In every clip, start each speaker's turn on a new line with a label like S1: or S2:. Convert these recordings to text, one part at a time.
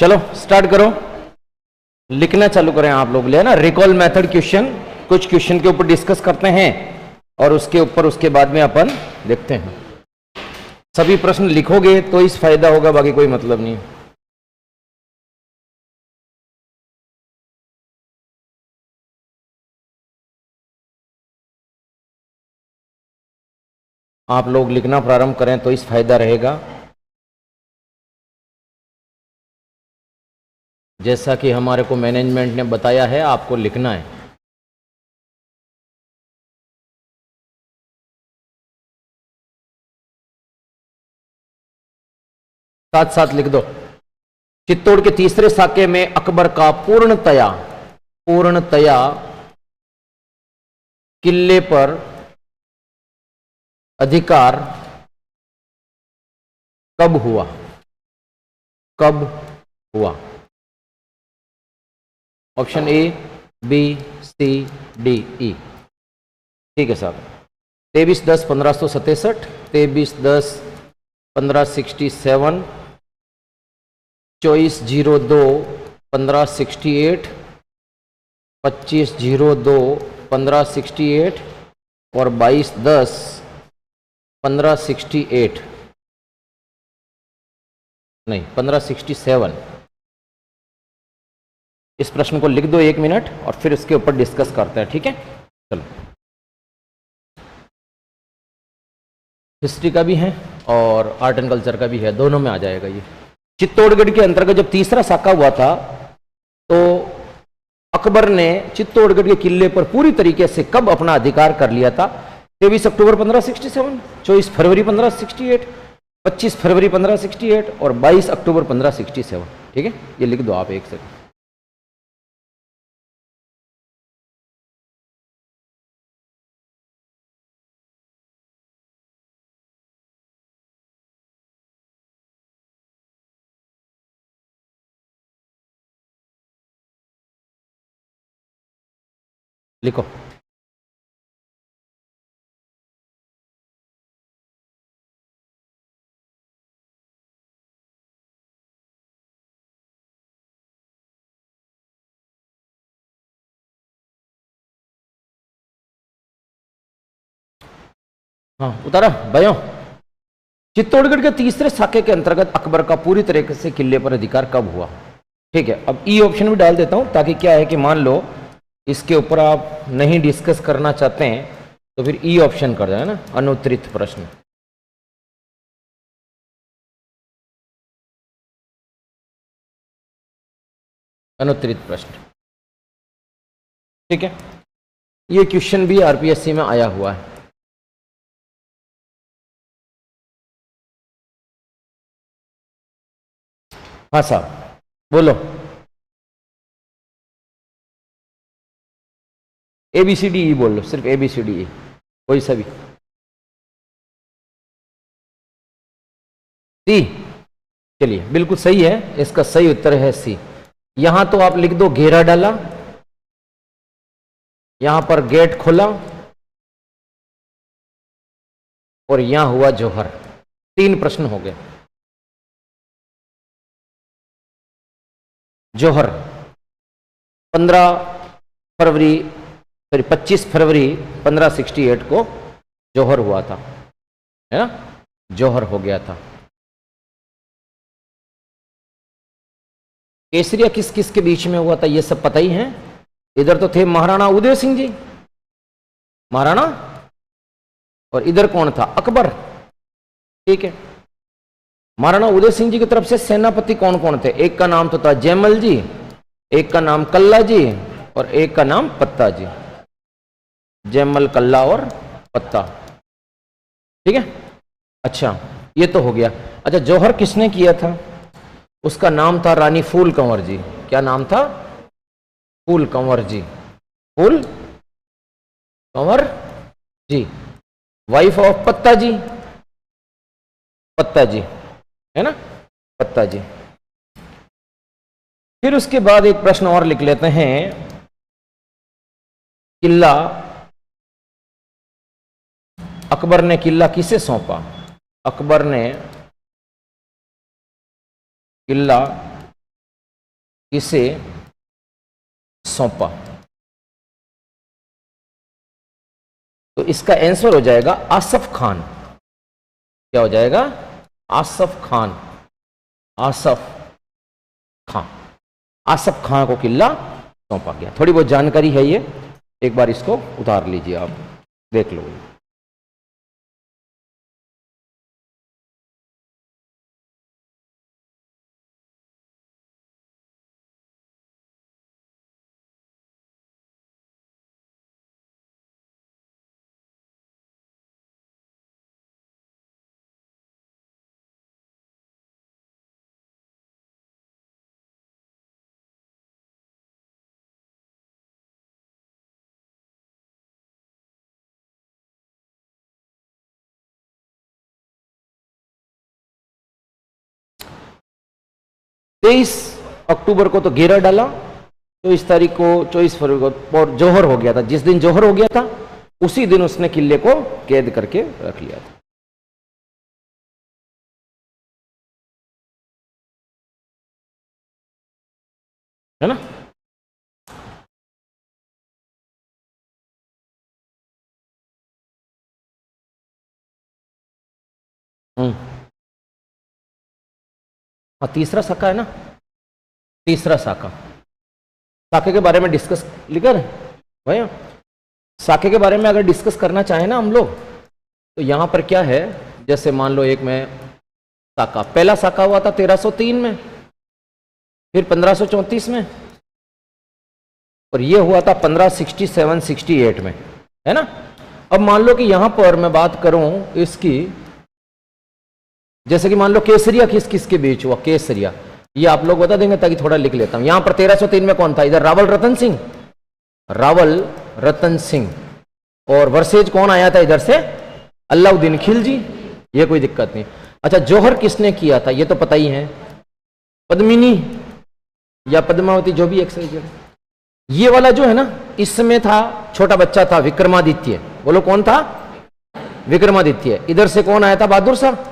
S1: चलो स्टार्ट करो, लिखना चालू करें आप लोग। ले ना रिकॉल मेथड क्वेश्चन, कुछ क्वेश्चन के ऊपर डिस्कस करते हैं और उसके ऊपर उसके बाद में अपन देखते हैं। सभी प्रश्न लिखोगे तो इस फायदा होगा, बाकी कोई मतलब नहीं। आप लोग लिखना प्रारंभ करें तो इस फायदा रहेगा। जैसा कि हमारे को मैनेजमेंट ने बताया है, आपको लिखना है। साथ साथ लिख दो। चित्तौड़ के तीसरे साके में अकबर का पूर्णतया किले पर अधिकार कब हुआ? Option A, B, C, D, E. ठीक है साहब। 23/10/1567, 23/10/1567, 24/02/1568, 25/02/1568 और 22/10/1568 नहीं 1567। इस प्रश्न को लिख दो 1 मिनट और फिर इसके ऊपर डिस्कस करते हैं, ठीक है? चलो, हिस्ट्री का भी है और आर्ट एंड कल्चर का भी है, दोनों में आ जाएगा ये। चित्तौड़गढ़ के अंतर्गत जब तीसरा साका हुआ था तो अकबर ने चित्तौड़गढ़ के किले पर पूरी तरीके से कब अपना अधिकार कर लिया था? 23 अक्टूबर 1567, 24 फरवरी 1568, 25 फरवरी 1568 और 22 अक्टूबर 1567। ठीक है, ये लिख दो आप एक सेकंड। लिखो। हाँ उतारा भाइयों। चित्तौड़गढ़ के तीसरे साके के अंतर्गत अकबर का पूरी तरीके से किले पर अधिकार कब हुआ? ठीक है, अब ई ऑप्शन भी डाल देता हूं ताकि क्या है कि मान लो इसके ऊपर आप नहीं डिस्कस करना चाहते हैं तो फिर ई ऑप्शन कर देना ना, अनुत्तरित प्रश्न। अनुत्तरित प्रश्न, ठीक है। ये क्वेश्चन भी आरपीएससी में आया हुआ है। हाँ साहब बोलो। ABCDE बोल लो, सिर्फ ABCDE, कोई सा भी। सी, चलिए बिल्कुल सही है, इसका सही उत्तर है सी। यहां तो आप लिख दो घेरा डाला, यहां पर गेट खोला और यहां हुआ जौहर। 3 प्रश्न हो गए। जौहर 25 फरवरी 1568 को जौहर हुआ था, है ना? जौहर हो गया था। केसरिया किस किस के बीच में हुआ था ये सब पता ही है। इधर तो थे महाराणा उदय सिंह जी, महाराणा, और इधर कौन था? अकबर। ठीक है, महाराणा उदय सिंह जी की तरफ से सेनापति कौन कौन थे? एक का नाम तो था जयमल जी, एक का नाम कल्ला जी और एक का नाम पत्ता जी। जयमल, कल्ला और पत्ता। ठीक है, अच्छा ये तो हो गया। अच्छा, जौहर किसने किया था? उसका नाम था रानी फूल कंवर जी। क्या नाम था? फूल कंवर जी। फूल कंवर जी, वाइफ ऑफ पत्ता जी। पत्ता जी, है ना? पत्ता जी। फिर उसके बाद एक प्रश्न और लिख लेते हैं। किला, अकबर ने किला किसे सौंपा? अकबर ने किला इसे सौंपा? तो इसका आंसर हो जाएगा आसफ खान। क्या हो जाएगा? आसफ खान। आसफ खान, आसफ खान को किला सौंपा गया। थोड़ी बहुत जानकारी है ये, एक बार इसको उतार लीजिए, आप देख लो। तेईस अक्टूबर को तो घेरा डाला, 24 तारीख को, 24 फरवरी को और जौहर हो गया था। जिस दिन जौहर हो गया था उसी दिन उसने किले को कैद करके रख लिया था। है ना? हाँ, तीसरा साका है ना, तीसरा साका। साके के बारे में डिस्कस लिखा है भैया। साके के बारे में अगर डिस्कस करना चाहे ना हम लोग, तो यहां पर क्या है, जैसे मान लो एक में साका, पहला साका हुआ था 1303 में, फिर 1534 में, और ये हुआ था 1567-68 में, है ना। अब मान लो कि यहां पर मैं बात करूं इसकी, जैसे कि मान लो केसरिया किस किस के बीच हुआ, केसरिया, ये आप लोग बता देंगे ताकि थोड़ा लिख लेता हूं। यहां पर 1303 में कौन था? इधर रावल रतन सिंह, रावल रतन सिंह, और वर्सेज कौन आया था इधर से? अलाउद्दीन खिलजी। ये कोई दिक्कत नहीं। अच्छा, जौहर किसने किया था? ये तो पता ही है, पद्मिनी या पद्मावती, जो भी एक सही। ये वाला जो है ना, इसमें था छोटा बच्चा था विक्रमादित्य। बोलो कौन था? विक्रमादित्य। इधर से कौन आया था? बहादुर शाह।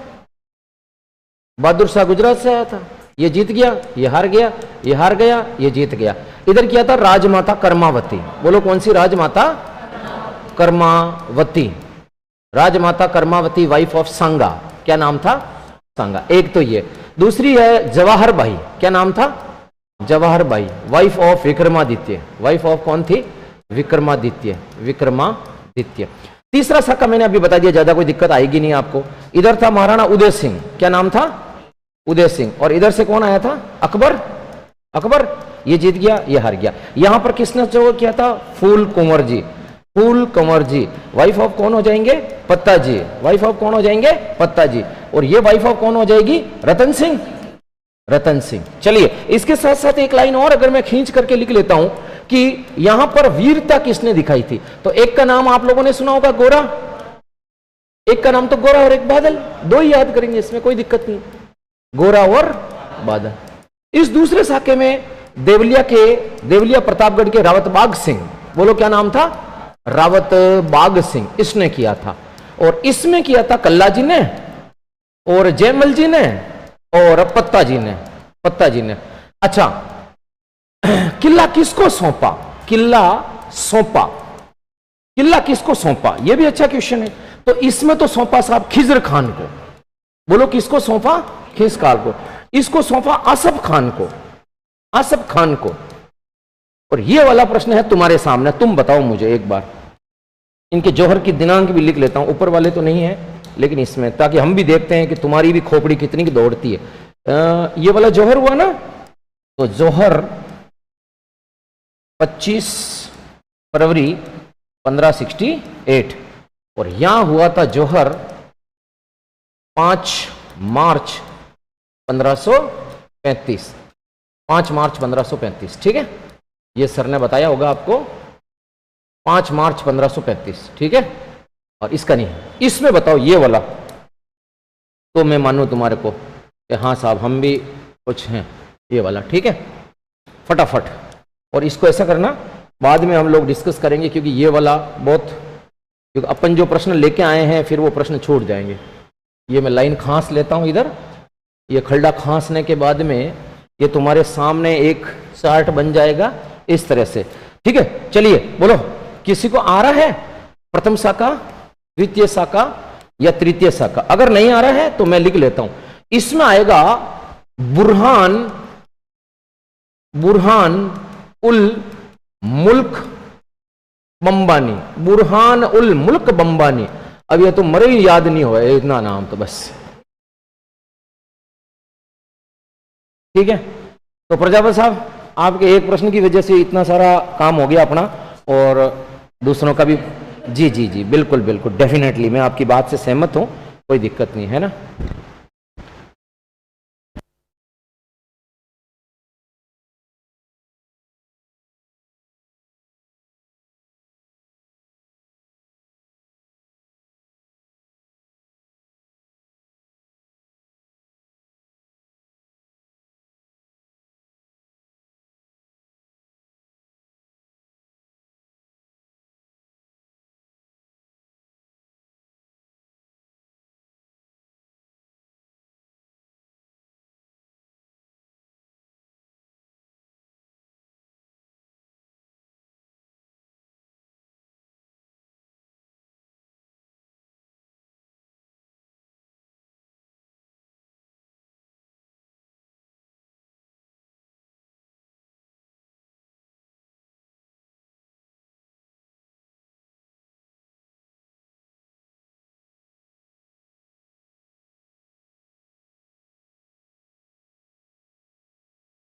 S1: बहादुर शाह गुजरात से आया था। ये जीत गया, ये हार गया, ये हार गया, ये जीत गया। इधर क्या था? राजमाता कर्मावती। बोलो कौन सी? राजमाता कर्मावती। राजमाता कर्मावती, वाइफ ऑफ सांगा। क्या नाम था? सांगा। एक तो ये। दूसरी है जवाहर बाई। क्या नाम था? Jawahar by, wife of Vikramaditya. Wife of कौन थी? विक्रमादित्य। विक्रमादित्य। तीसरा साका मैंने अभी बता दिया, ज्यादा कोई दिक्कत आएगी नहीं आपको। इधर था महाराणा उदय सिंह। क्या नाम था? उदय सिंह। और इधर से कौन आया था? अकबर। अकबर, ये जीत गया, ये हार गया। यहां पर किसने जो किया था? फूल कुंवर जी। फूल कंवर जी, वाइफ ऑफ कौन हो जाएंगे? पत्ता जी। वाइफ ऑफ कौन हो जाएंगे? पत्ता जी। और ये वाइफ ऑफ कौन हो जाएगी? रतन सिंह। रतन सिंह। चलिए, इसके साथ साथ एक लाइन और अगर मैं खींच करके लिख लेता हूं कि यहां पर वीरता किसने दिखाई थी, तो एक का नाम आप लोगों ने सुना होगा, गोरा। एक का नाम तो गोरा और एक बादल, दो ही याद करेंगे, इसमें कोई दिक्कत नहीं। गोरा और बादल। इस दूसरे साके में देवलिया प्रतापगढ़ के रावत बाग सिंह। बोलो क्या नाम था? रावत बाग सिंह। इसने किया था। और इसमें किया था कल्ला जी ने, और जयमल जी ने, और पत्ता जी ने। पत्ता जी ने। अच्छा, किला किसको सौंपा? किला सौंपा, किला किसको सौंपा? यह भी अच्छा क्वेश्चन है। तो इसमें तो सौंपा साहब खिजर खान को। बोलो किसको सौंपा? खिजर खान को। इसको सौंपा आसफ खान को। आसफ खान को। और यह वाला प्रश्न है तुम्हारे सामने, तुम बताओ मुझे एक बार। इनके जौहर की दिनांक भी लिख लेता हूं, ऊपर वाले तो नहीं है लेकिन इसमें, ताकि हम भी देखते हैं कि तुम्हारी भी खोपड़ी कितनी की दौड़ती है। ये वाला जौहर हुआ ना, तो जौहर 25 फरवरी 1568, और यहां हुआ था जौहर 5 मार्च 1535। 5 मार्च 1535, ठीक है। ये सर ने बताया होगा आपको, 5 मार्च 1535, ठीक है। और इसका नहीं है। इसमें बताओ ये वाला, तो मैं मानूं तुम्हारे को कि हाँ साहब हम भी कुछ हैं। ये वाला, ठीक है, फटाफट। और इसको ऐसा करना, बाद में हम लोग डिस्कस करेंगे, क्योंकि ये वाला बहुत, क्योंकि अपन जो प्रश्न लेके आए हैं फिर वो प्रश्न छूट जाएंगे। ये मैं लाइन खांस लेता हूं इधर। ये खलड़ा खांसने के बाद में ये तुम्हारे सामने एक चार्ट बन जाएगा इस तरह से। ठीक है, चलिए बोलो, किसी को आ रहा है प्रथम शाखा, द्वितीय शाखा या तृतीय शाखा? अगर नहीं आ रहा है तो मैं लिख लेता हूं, इसमें आएगा बुरहान, बुरहान उल मुल्क बम्बानी, बुरहान उल मुल्क बम्बानी। अब ये तो मरे ही याद नहीं हुआ इतना नाम तो बस। ठीक है, तो प्रजापति साहब आपके एक प्रश्न की वजह से इतना सारा काम हो गया अपना, और दूसरों का भी। जी जी जी, बिल्कुल बिल्कुल, डेफिनेटली मैं आपकी बात से सहमत हूं, कोई दिक्कत नहीं है ना।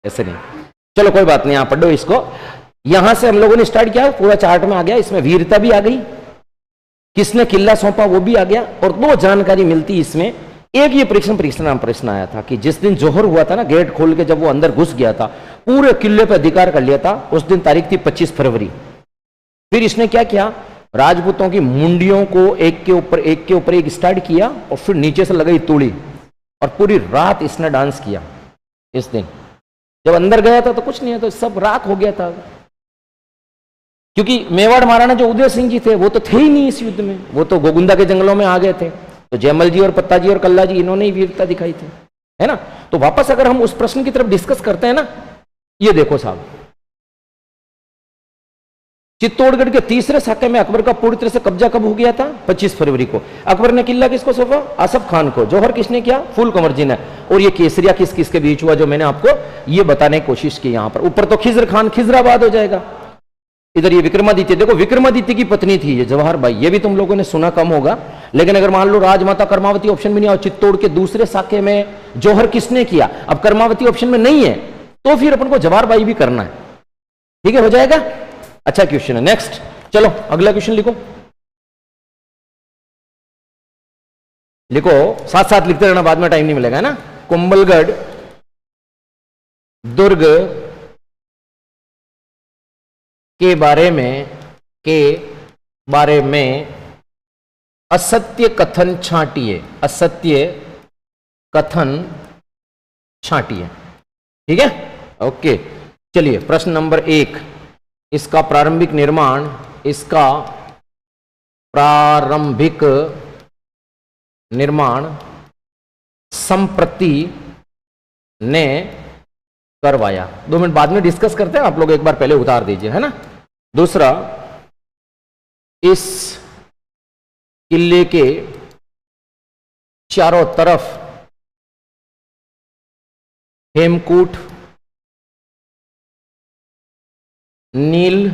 S1: ऐसे नहीं, चलो कोई बात नहीं, आप पढ़ो इसको। यहां से हम लोगों ने स्टार्ट किया, पूरा चार्ट में आ गया, इसमें वीरता भी आ गई, किसने किला सौंपा वो भी आ गया, और दो जानकारी मिलती इसमें। एक ये परीक्षण नाम प्रश्न आया था कि जिस दिन जोहर हुआ था ना, गेट खोल के जब वो अंदर घुस गया था, पूरे किले पर अधिकार कर लिया था, उस दिन तारीख थी 25 फरवरी। फिर इसने क्या किया, राजपूतों की मुंडियों को एक के ऊपर एक स्टार्ट किया, और फिर नीचे से लगाई तूड़ी, और पूरी रात इसने डांस किया। इस दिन जब अंदर गया था तो कुछ नहीं है, तो सब राख हो गया था, क्योंकि मेवाड़ महाराणा जो उदय सिंह जी थे वो तो थे ही नहीं इस युद्ध में, वो तो गोगुंदा के जंगलों में आ गए थे। तो जयमल जी और पत्ता जी और कल्ला जी इन्होंने ही वीरता दिखाई थी, है ना। तो वापस अगर हम उस प्रश्न की तरफ डिस्कस करते हैं ना, ये देखो साहब, चित्तौड़गढ़ के तीसरे साके में अकबर का पूरी तरह से कब्जा कब हो गया था? 25 फरवरी को। अकबर ने किला किसको सौंपा? आसफ खान को। जौहर किसने किया? फूल कंवर जी ने। और ये केसरिया किस किस के बीच हुआ, जो मैंने आपको ये बताने की कोशिश की। यहां पर ऊपर तो खिजर खान, खिजराबाद हो जाएगा। इधर ये विक्रमादित्य, देखो विक्रमादित्य की पत्नी थी ये जवाहर बाई, ये भी तुम लोगों ने सुना कम होगा, लेकिन अगर मान लो राजमाता कर्मावती ऑप्शन में नहीं और चित्तौड़ के दूसरे साके में जौहर किसने किया, अब कर्मावती ऑप्शन में नहीं है, तो फिर अपन को जवाहर बाई भी करना है। ठीक है, हो जाएगा। अच्छा क्वेश्चन है, नेक्स्ट चलो अगला क्वेश्चन लिखो। लिखो, साथ साथ लिखते रहना, बाद में टाइम नहीं मिलेगा, है ना। कुंभलगढ़ दुर्ग के बारे में असत्य कथन छांटिए, असत्य कथन छांटिए। ठीक है, ओके। चलिए प्रश्न नंबर 1, इसका प्रारंभिक निर्माण संप्रति ने करवाया। 2 मिनट बाद में डिस्कस करते हैं, आप लोग एक बार पहले उतार दीजिए, है ना। दूसरा, इस किले के चारों तरफ हेमकूट, नील,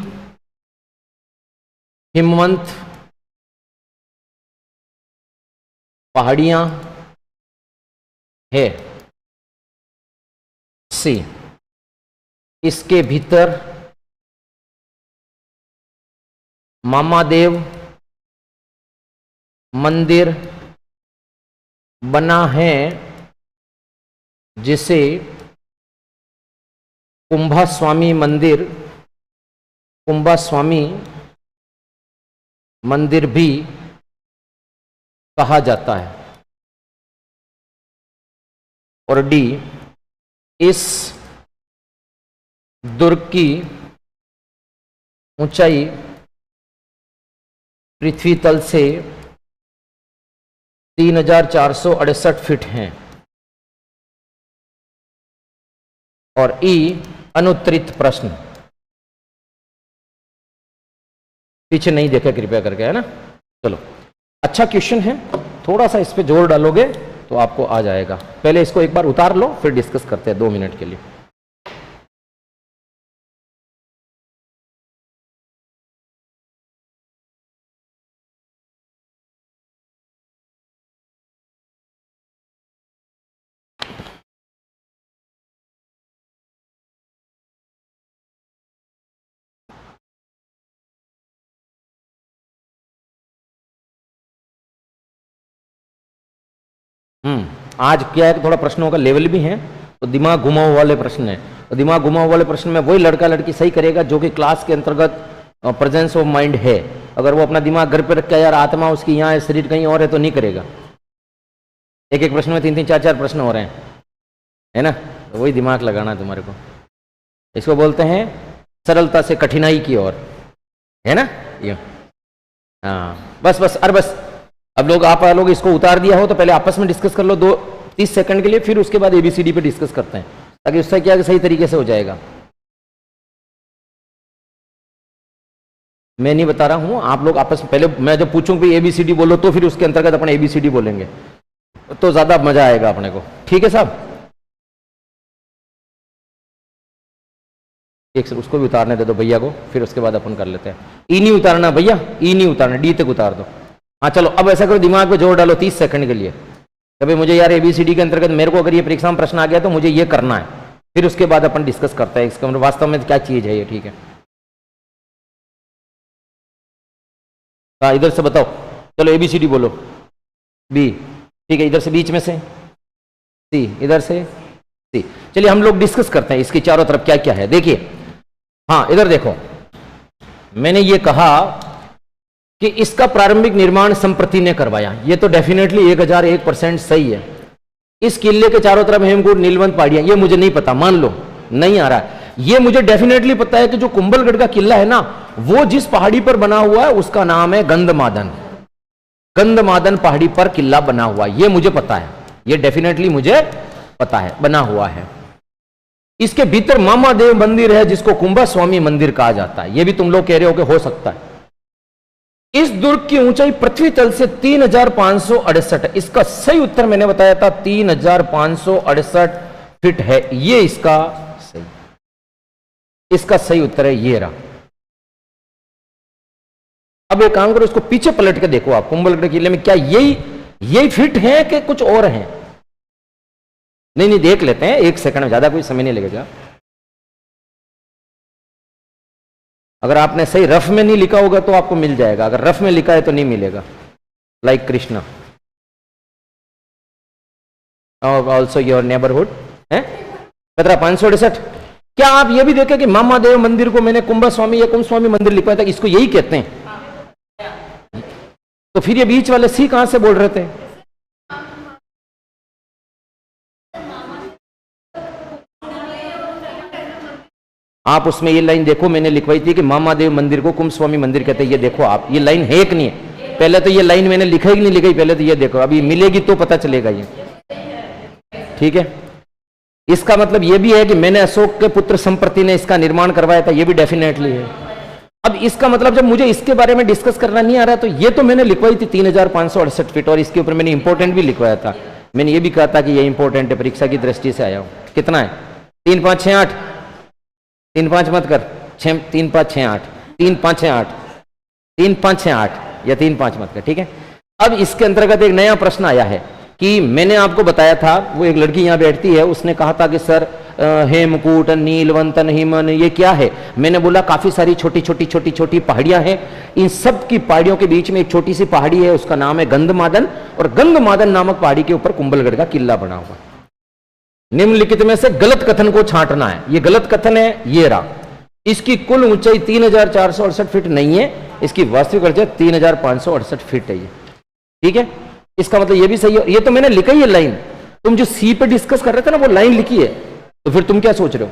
S1: हिमवंत पहाड़ियां है। सी, इसके भीतर मामादेव मंदिर बना है, जिसे कुंभास्वामी मंदिर भी कहा जाता है। और डी, इस दुर्ग की ऊंचाई पृथ्वी तल से 3468 फीट हैं। और ई, अनुत्तरित प्रश्न, पीछे नहीं देखे कृपया करके, है ना। चलो, अच्छा क्वेश्चन है, थोड़ा सा इस पे जोर डालोगे तो आपको आ जाएगा। पहले इसको एक बार उतार लो, फिर डिस्कस करते हैं 2 मिनट के लिए। आज क्या है कि थोड़ा प्रश्नों का लेवल भी है, तो दिमाग घुमाओ वाले प्रश्न है। तो दिमाग घुमाओ वाले प्रश्न में वही लड़का लड़की सही करेगा जो कि क्लास के अंतर्गत प्रेजेंस ऑफ माइंड है। अगर वो अपना दिमाग घर पे रख के यार आत्मा उसकी यहाँ है, शरीर कहीं और है, तो नहीं करेगा। एक एक प्रश्न में 3-3 4-4 प्रश्न हो रहे हैं, है ना। तो वही दिमाग लगाना है तुम्हारे को। इसको बोलते हैं सरलता से कठिनाई की ओर, है ना ये। हाँ बस अरे बस, अब आप लोग इसको उतार दिया हो तो पहले आपस में डिस्कस कर लो 2-30 सेकंड के लिए, फिर उसके बाद ABCD पे डिस्कस करते हैं, ताकि उससे क्या सही तरीके से हो जाएगा। मैं नहीं बता रहा हूं, आप लोग आपस में पहले, मैं जब पूछूं कि ABCD बोलो तो फिर उसके अंतर्गत अपने ABCD बोलेंगे, तो ज्यादा मजा आएगा अपने को। ठीक है साहब, एक से उसको भी उतारने दे दो भैया को, फिर उसके बाद अपन कर लेते हैं। ई नहीं उतारना भैया, ई नहीं उतारना, डी तक उतार दो। हाँ चलो, अब ऐसा करो दिमाग पे जोर डालो 30 सेकंड के लिए, कभी मुझे यार ABCD के अंतर्गत मेरे को अगर ये परीक्षा में प्रश्न आ गया तो मुझे ये करना है, फिर उसके बाद अपन डिस्कस करते हैं इसका वास्तव में क्या चीज है ये। ठीक है, हाँ इधर से बताओ, चलो ABCD बोलो। B, ठीक है, इधर से बीच में से C, इधर से C। चलिए हम लोग डिस्कस करते हैं इसके चारों तरफ क्या क्या है। देखिए, हाँ इधर देखो, मैंने ये कहा कि इसका प्रारंभिक निर्माण संप्रति ने करवाया, ये तो डेफिनेटली 1001% सही है। इस किले के चारों तरफ हेमकूट नीलवंत पहाड़ियां, ये मुझे नहीं पता, मान लो नहीं आ रहा है। ये मुझे डेफिनेटली पता है कि जो कुंभलगढ़ का किला है ना, वो जिस पहाड़ी पर बना हुआ है उसका नाम है गंधमादन। गंधमादन पहाड़ी पर किला बना हुआ है, ये मुझे पता है, ये डेफिनेटली मुझे पता है, बना हुआ है। इसके भीतर मामादेव मंदिर है जिसको कुंभा स्वामी मंदिर कहा जाता है, ये भी तुम लोग कह रहे हो कि हो सकता है। इस दुर्ग की ऊंचाई पृथ्वी तल से 3568 है। इसका सही उत्तर मैंने बताया था 3568 फीट है, ये इसका सही उत्तर है, ये रहा। अब एक काम करो, इसको पीछे पलट के देखो आप, कुंभलगढ़ किले में क्या यही फिट है कि कुछ और है? नहीं देख लेते हैं, 1 सेकंड में, ज्यादा कोई समय नहीं लगेगा। अगर आपने सही रफ में नहीं लिखा होगा तो आपको मिल जाएगा, अगर रफ में लिखा है तो नहीं मिलेगा। Like Krishna also your neighbourhood है 568। क्या आप ये भी देखें कि मामादेव मंदिर को मैंने कुंभा स्वामी या कुंभ स्वामी मंदिर लिखवाया था, इसको यही कहते हैं। तो फिर ये बीच वाले सी कहां से बोल रहे थे? आप उसमें ये लाइन देखो, मैंने लिखवाई थी कि मामादेव मंदिर को कुंभ स्वामी मंदिर कहते हैं। ये देखो आप, ये लाइन है कि नहीं है? पहले तो ये लाइन मैंने लिखा ही नहीं लिखाई, पहले तो ये देखो, अभी मिलेगी तो पता चलेगा ये। ठीक है, इसका मतलब ये भी है कि मैंने अशोक के पुत्र संप्रति ने इसका निर्माण करवाया था, ये भी डेफिनेटली है। अब इसका मतलब जब मुझे इसके बारे में डिस्कस करना नहीं आ रहा, तो ये तो मैंने लिखवाई थी 3568 फीट, और इसके ऊपर मैंने इंपॉर्टेंट भी लिखवाया था। मैंने ये भी कहा था कि ये इंपॉर्टेंट है, परीक्षा की दृष्टि से आया हूं। कितना है? 3 5 6 8, 3 5 मत कर, 3 5 6 8, 3 5 6 8, 3 5 6 8 या 3 5 मत कर। ठीक है, अब इसके अंतर्गत एक नया प्रश्न आया है कि मैंने आपको बताया था, वो एक लड़की यहां बैठती है, उसने कहा था कि सर हेमकूट नीलवंतन हिमन ये क्या है? मैंने बोला काफी सारी छोटी छोटी पहाड़ियां हैं, इन सब की पहाड़ियों के बीच में एक छोटी सी पहाड़ी है, उसका नाम है गंधमादन, और गंधमादन नामक पहाड़ी के ऊपर कुंभलगढ़ का किला बना हुआ। निम्नलिखित में से गलत कथन को छांटना है। ये गलत कथन है, ये रहा। इसकी कुल ऊंचाई 3468 फीट नहीं है, इसकी वास्तविक ऊंचाई 3568 फीट है ये। ठीक है, इसका मतलब ये भी सही है। ये तो मैंने लिखा ही है लाइन, तुम जो सी पे डिस्कस कर रहे थे ना, वो लाइन लिखी है, तो फिर तुम क्या सोच रहे हो?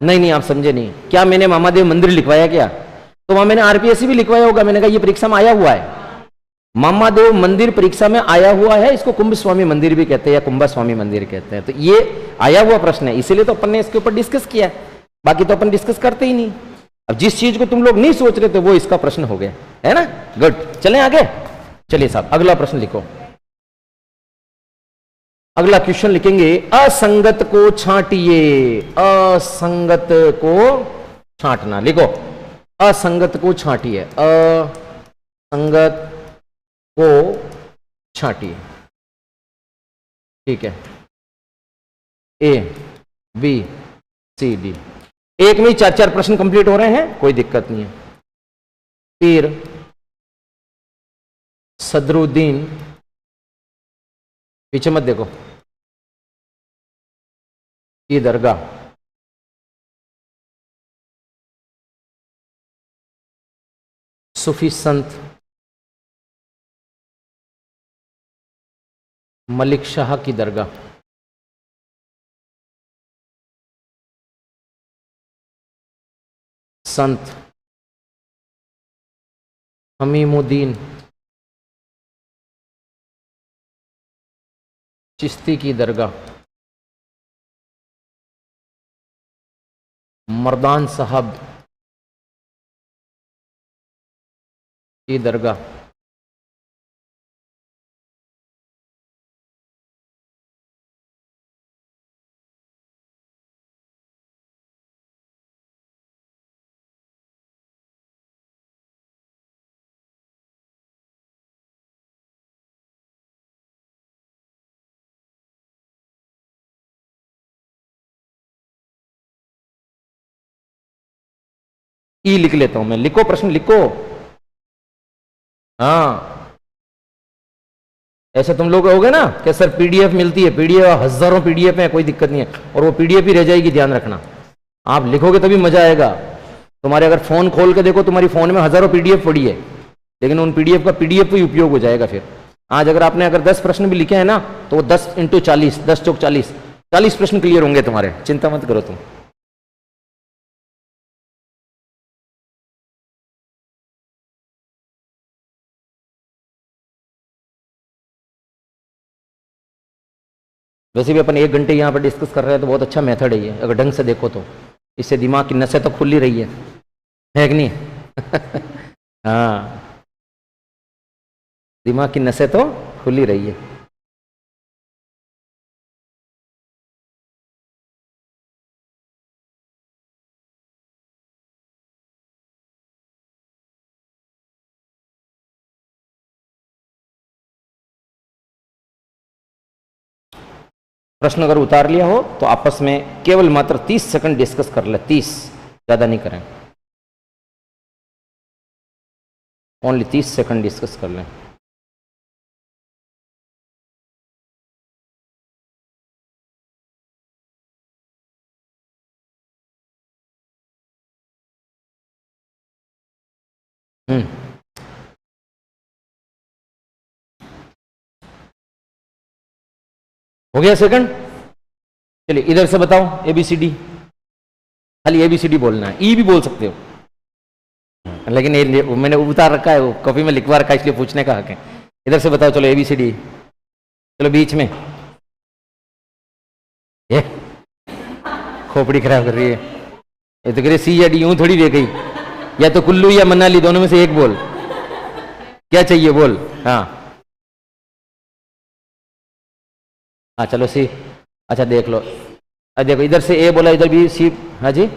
S1: नहीं आप समझे नहीं। क्या मैंने मामादेव मंदिर लिखवाया क्या? तो वहां मैंने RPSC भी लिखवाया होगा, मैंने कहा ये परीक्षा में आया हुआ है। मामादेव मंदिर परीक्षा में आया हुआ है, इसको कुंभ स्वामी मंदिर भी कहते हैं या कुंभा स्वामी मंदिर कहते हैं। तो ये आया हुआ प्रश्न है, इसीलिए तो अपन ने इसके ऊपर डिस्कस किया, बाकी तो अपन डिस्कस करते ही नहीं। अब जिस चीज को तुम लोग नहीं सोच रहे थे वो इसका प्रश्न हो गया, है ना। गुड, चलें आगे। चलिए साहब अगला प्रश्न लिखो। अगला क्वेश्चन लिखेंगे, असंगत को छांटिए। असंगत को छांटना, लिखो असंगत को छांटिए। असंगत को छांटिए, ठीक है। ए बी सी डी, एक में ही 4-4 प्रश्न कंप्लीट हो रहे हैं, कोई दिक्कत नहीं है। पीर सदरुद्दीन, पीछे मत देखो, की दरगाह सूफी संत मलिक शाह की दरगाह, संत हमीमुद्दीन चिश्ती की दरगाह, मर्दान साहब की दरगाह, ई लिख लेता हूं मैं, लिखो प्रश्न लिखो। हाँ ऐसे तुम लोग कहोगे ना कि सर पीडीएफ मिलती है, पीडीएफ हजारों पीडीएफ है, कोई दिक्कत नहीं है, और वो पीडीएफ ही रह जाएगी, ध्यान रखना। आप लिखोगे तभी मजा आएगा। तुम्हारे अगर फोन खोल के देखो, तुम्हारी फोन में हजारों पीडीएफ पड़ी है, लेकिन उन पीडीएफ का पीडीएफ ही उपयोग हो जाएगा फिर। आज अगर आपने 10 प्रश्न भी लिखे हैं ना, तो वो 10 × 40, 10 चौक 40 प्रश्न क्लियर होंगे तुम्हारे, चिंता मत करो तुम। वैसे भी अपन 1 घंटे यहाँ पर डिस्कस कर रहे हैं, तो बहुत अच्छा मेथड है ये, अगर ढंग से देखो तो। इससे दिमाग की नसें तो खुल ही रही है कि नहीं? हाँ दिमाग की नसें तो खुल ही रही है। प्रश्न अगर उतार लिया हो तो आपस में केवल मात्र 30 सेकंड डिस्कस कर ले, 30, ज्यादा नहीं करें, ओनली 30 सेकंड डिस्कस कर लें। हो गया सेकंड? चलिए इधर से बताओ ABCD, खाली ABCD बोलना है, ई भी बोल सकते हो, लेकिन ये मैंने उतार रखा है, वो कॉपी में लिखवा रखा है, इसलिए पूछने का हक है। इधर से बताओ, चलो ABCD, चलो बीच में। ये खोपड़ी खराब कर रही है, ये तो कह रही C या D, यूं थोड़ी दे गई, या तो कुल्लू या मनाली, दोनों में से एक बोल, क्या चाहिए बोल। हाँ हाँ चलो सी, अच्छा देख लो, देखो इधर से ए बोला, इधर भी सी। हाँ जी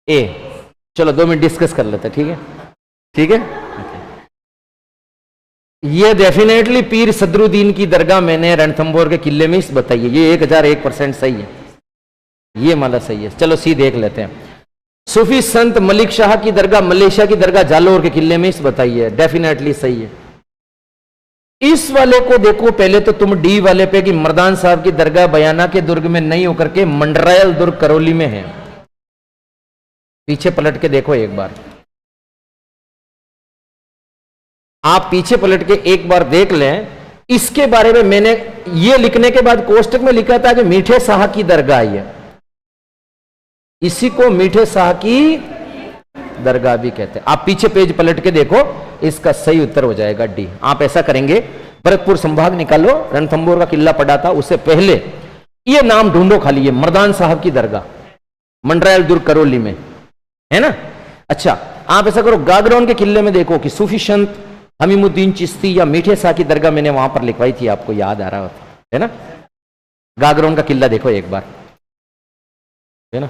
S1: ए, चलो 2 मिनट डिस्कस कर लेते, ठीक है? ठीक है, ये डेफिनेटली पीर सदरुद्दीन की दरगाह मैंने रणथंभौर के किले में बताई है, ये 1001% सही है, ये माला सही है। चलो सी देख लेते हैं। सूफी संत मलिक शाह की दरगाह मलेशिया की दरगाह जालोर के किले में बताई है, डेफिनेटली सही है। इस वाले को देखो पहले तो तुम डी वाले पे कि मर्दान साहब की दरगाह बयाना के दुर्ग में नहीं होकर के मंडरायल दुर्ग करौली में है। पीछे पलट के देखो एक बार, आप पीछे पलट के एक बार देख लें। इसके बारे में मैंने ये लिखने के बाद कोष्टक में लिखा था कि मीठे शाह की दरगाह है, इसी को मीठे शाह की दरगाह भी कहते हैं। आप पीछे पेज पलट के देखो, इसका सही उत्तर हो जाएगा डी। आप ऐसा करेंगे, भरतपुर संभाग निकालो, रणथंभौर का किला पड़ा था, उससे पहले ये नाम ढूंढो खाली, ये मर्दान साहब की दरगाह मंडरायल दुर्ग करौली में है ना। अच्छा, आप ऐसा करो, गागरोन के किले में देखो कि सूफी संत हमीमुद्दीन चिश्ती या मीठे शाह की दरगाह मैंने वहां पर लिखवाई थी, आपको याद आ रहा होता है ना। गागरोन का किला देखो एक बार, है ना।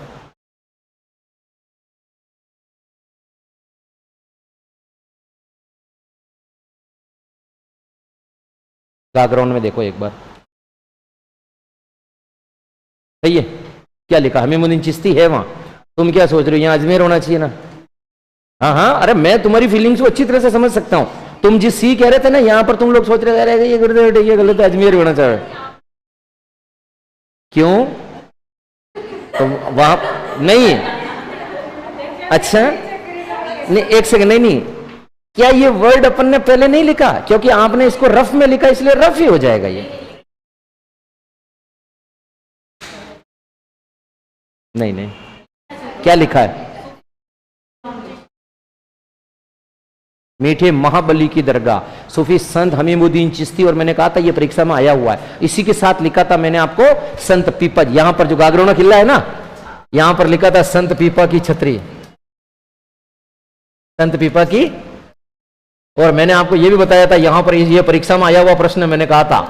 S1: गागरोन में देखो एक बार, सही है। क्या लिखा, हमीमुद्दीन चिश्ती है वहां। तुम क्या सोच रहे हो, यहां अजमेर होना चाहिए ना। हाँ हाँ, अरे मैं तुम्हारी फीलिंग्स को अच्छी तरह से समझ सकता हूं। तुम जिस सी कह रहे थे ना, यहां पर तुम लोग सोच रहे थे ये गलत है, ये गलत है, अजमेर होना चाहिए। क्यों, तो वहां नहीं। अच्छा, नहीं एक सेकंड, नहीं नहीं, क्या ये वर्ड अपन ने पहले नहीं लिखा, क्योंकि आपने इसको रफ में लिखा इसलिए रफ ही हो जाएगा ये। नहीं नहीं, क्या लिखा है, मीठे महाबली की दरगाह, सूफी संत हमीमुद्दीन चिश्ती, और मैंने कहा था ये परीक्षा में आया हुआ है, इसी के साथ लिखा था मैंने आपको संत पीपा। यहां पर जो गागरोना किला है ना, यहां पर लिखा था संत पीपा की छतरी, संत पीपा की। और मैंने आपको यह भी बताया था, यहां पर ये परीक्षा में आया हुआ प्रश्न मैंने कहा था,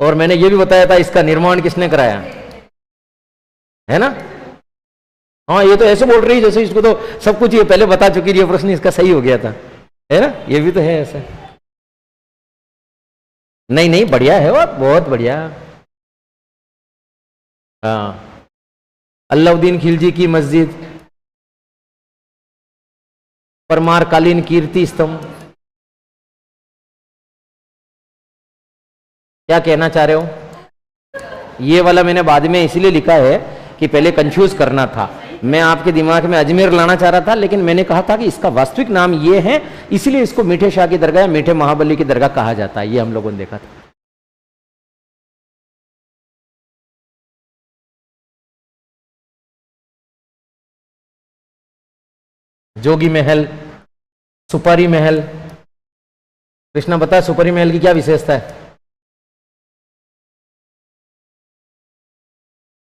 S1: और मैंने ये भी बताया था इसका निर्माण किसने कराया, है ना। हाँ, ये तो ऐसे बोल रही है जैसे इसको तो सब कुछ ये पहले बता चुकी, ये प्रश्न इसका सही हो गया था, है ना। ये भी तो है ऐसा। नहीं नहीं, बढ़िया है वो, बहुत बढ़िया। हाँ, अलाउद्दीन खिलजी की मस्जिद, परमारकालीन कीर्ति स्तंभ। क्या कहना चाह रहे हो, ये वाला मैंने बाद में इसलिए लिखा है कि पहले कंफ्यूज करना था। मैं आपके दिमाग में अजमेर लाना चाह रहा था, लेकिन मैंने कहा था कि इसका वास्तविक नाम ये है, इसलिए इसको मीठे शाह की दरगाह या मीठे महाबली की दरगाह कहा जाता है, ये हम लोगों ने देखा था। जोगी महल, सुपारी महल, कृष्णा बता सुपारी महल की क्या विशेषता है।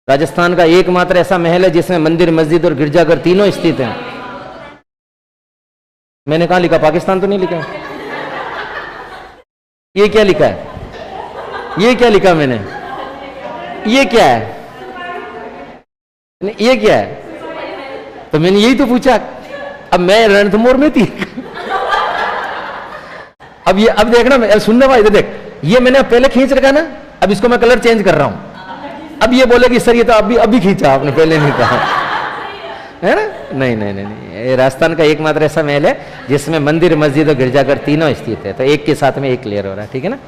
S1: राजस्थान का एकमात्र ऐसा महल है जिसमें मंदिर, मस्जिद और गिरजाघर तीनों स्थित हैं। मैंने कहा लिखा, पाकिस्तान तो नहीं लिखा है। ये क्या लिखा है, ये क्या लिखा मैंने, ये क्या है, ये क्या है, तो मैंने यही तो पूछा। अब मैं रणथंभौर में थी। अब ये, अब देखना, मैं सुनने भाई, देख, ये मैंने पहले खींच रखा ना, अब इसको मैं कलर चेंज कर रहा हूं। अब ये बोलेगी सर ये तो अभी खींचा आपने, पहले नहीं कहा, है ना। नहीं नहीं नहीं नहीं, ये राजस्थान का एकमात्र ऐसा महल है जिसमें मंदिर, मस्जिद और गिरजाघर तीनों स्थित है। तो एक के साथ में एक क्लियर हो रहा है, ठीक है ना।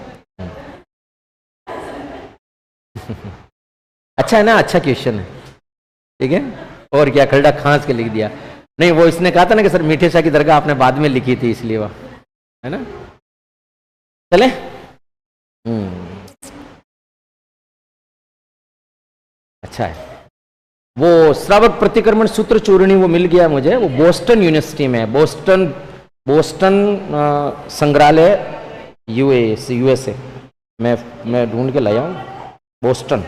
S1: अच्छा है ना, अच्छा क्वेश्चन है, ठीक है। और क्या, खलड़ा खांस के लिख दिया। नहीं, वो इसने कहा था ना कि सर मीठे शाह की दरगाह आपने बाद में लिखी थी, इसलिए वो, है ना। चले, अच्छा है। वो श्रावक प्रतिक्रमण सूत्र चूर्णी वो मिल गया मुझे, वो बोस्टन यूनिवर्सिटी में है, बोस्टन, बोस्टन संग्रहालय, यूएसए। मैं ढूंढ के लाया हूँ, बोस्टन।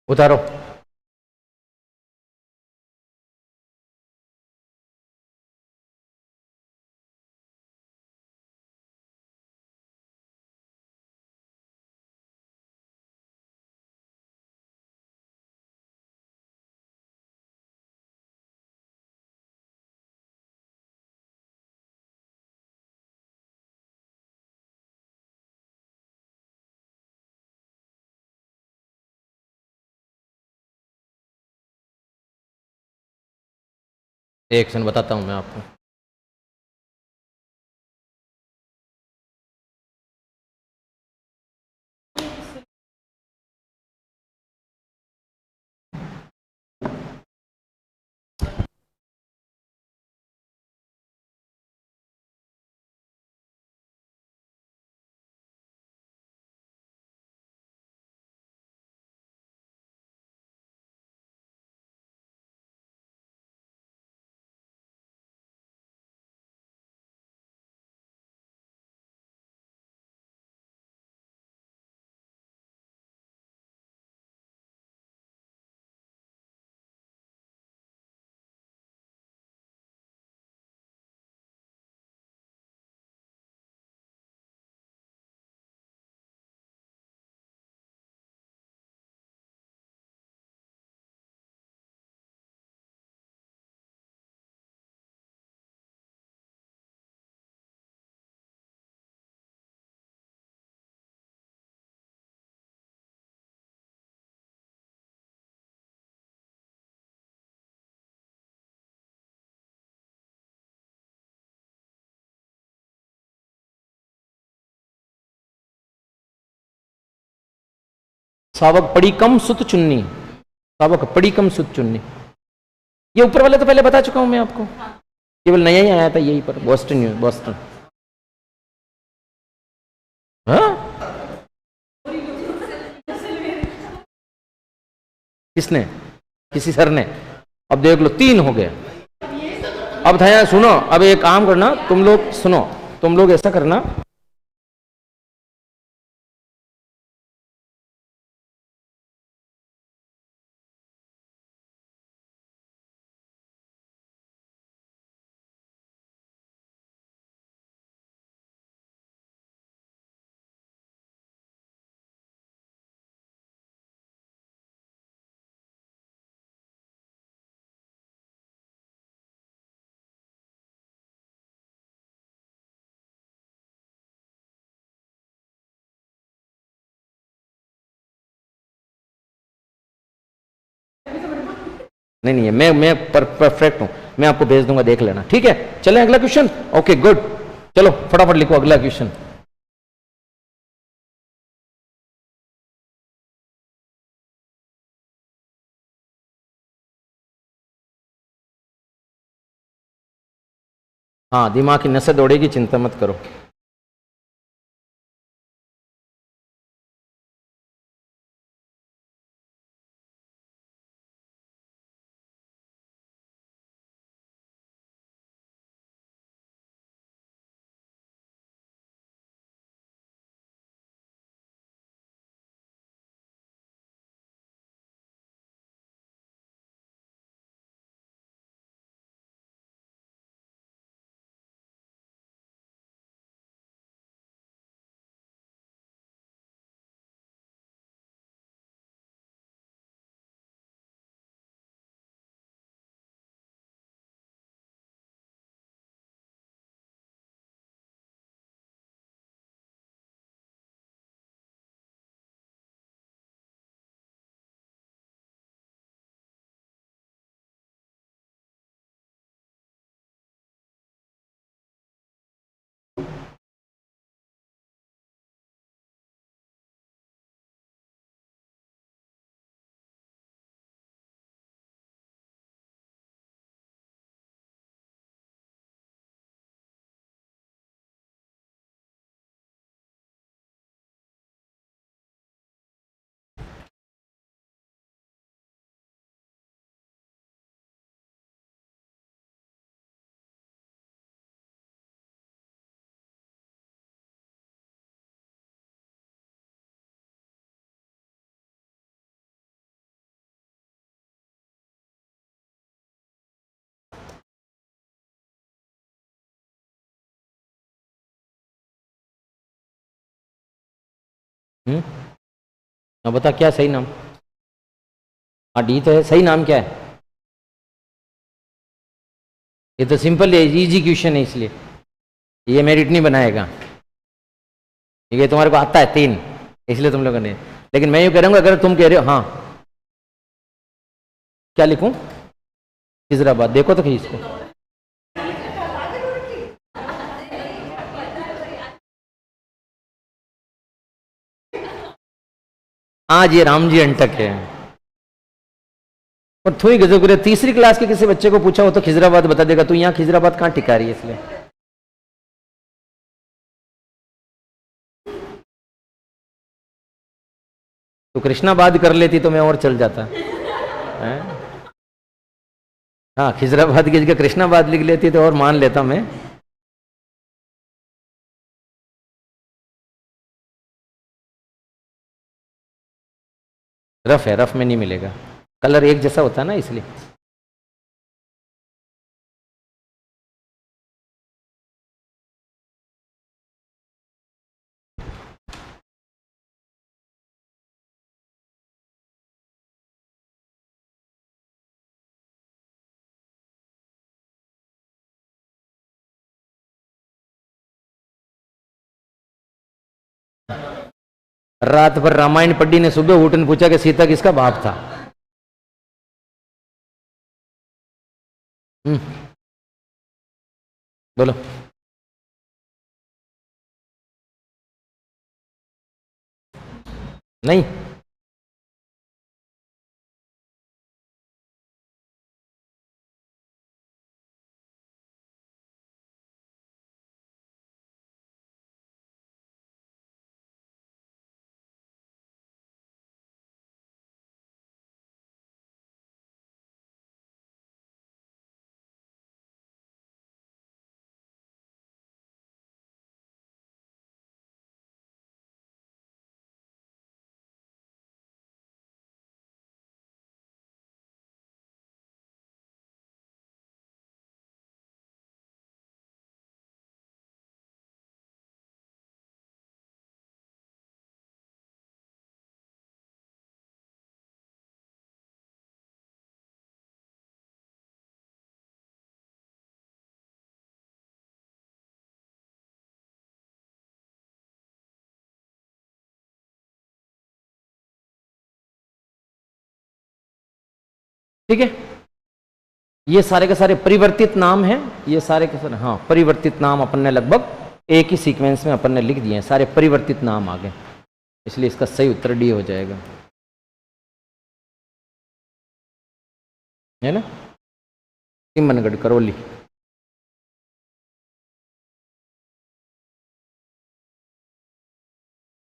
S1: उतारो। एक सेकंड बताता हूं मैं आपको। सावक पड़ी कम सुत चुन्नी, सावक पड़ी कम सुत चुन्नी। ये ऊपर वाले तो पहले बता चुका हूं मैं आपको, केवल नया ही आया था यही पर, बोस्टन बोस्टन। हाँ? किसने? किसी सर ने? अब देख लो 3 हो गए। अब था सुनो, अब एक काम करना तुम लोग, सुनो तुम लोग ऐसा करना, नहीं नहीं मैं परफेक्ट हूं, मैं आपको भेज दूंगा, देख लेना, ठीक है। चलें अगला क्वेश्चन। ओके गुड, चलो फटाफट लिखो अगला क्वेश्चन। हाँ, दिमाग की नसें दौड़ेगी, चिंता मत करो। अब बता क्या सही नाम? हाँ डी तो है, सही नाम क्या है? ये तो सिंपल है, इजी क्वेश्चन है, इसलिए ये मेरिट नहीं बनाएगा। ये तुम्हारे को आता है 3, इसलिए तुम लोगों ने। लेकिन मैं ये कह रहा हूँ अगर तुम कह रहे हो हाँ, क्या लिखूं? खिजराबाद, देखो तो खींच को। आज ये राम जी अंटक है। और थोड़ी गजब करे, तीसरी क्लास के किसी बच्चे को पूछा हो तो खिजराबाद बता देगा, तू यहाँ खिजराबाद कहाँ टिका रही है, इसलिए। तो कृष्णाबाद कर लेती तो मैं और चल जाता है? हाँ, खिजराबाद की जगह कृष्णाबाद लिख लेती तो और मान लेता मैं। रफ है, रफ में नहीं मिलेगा, कलर एक जैसा होता है ना, इसलिए। रात भर रामायण पढ़ी ने, सुबह उठने पूछा कि सीता किसका बाप था। बोलो। नहीं, ठीक है, ये सारे के सारे परिवर्तित नाम हैं, ये सारे के सारे, हाँ, परिवर्तित नाम अपन ने लगभग एक ही सीक्वेंस में अपन ने लिख दिए हैं, सारे परिवर्तित नाम आ गए, इसलिए इसका सही उत्तर डी हो जाएगा, है ना। तिमनगढ़, करौली।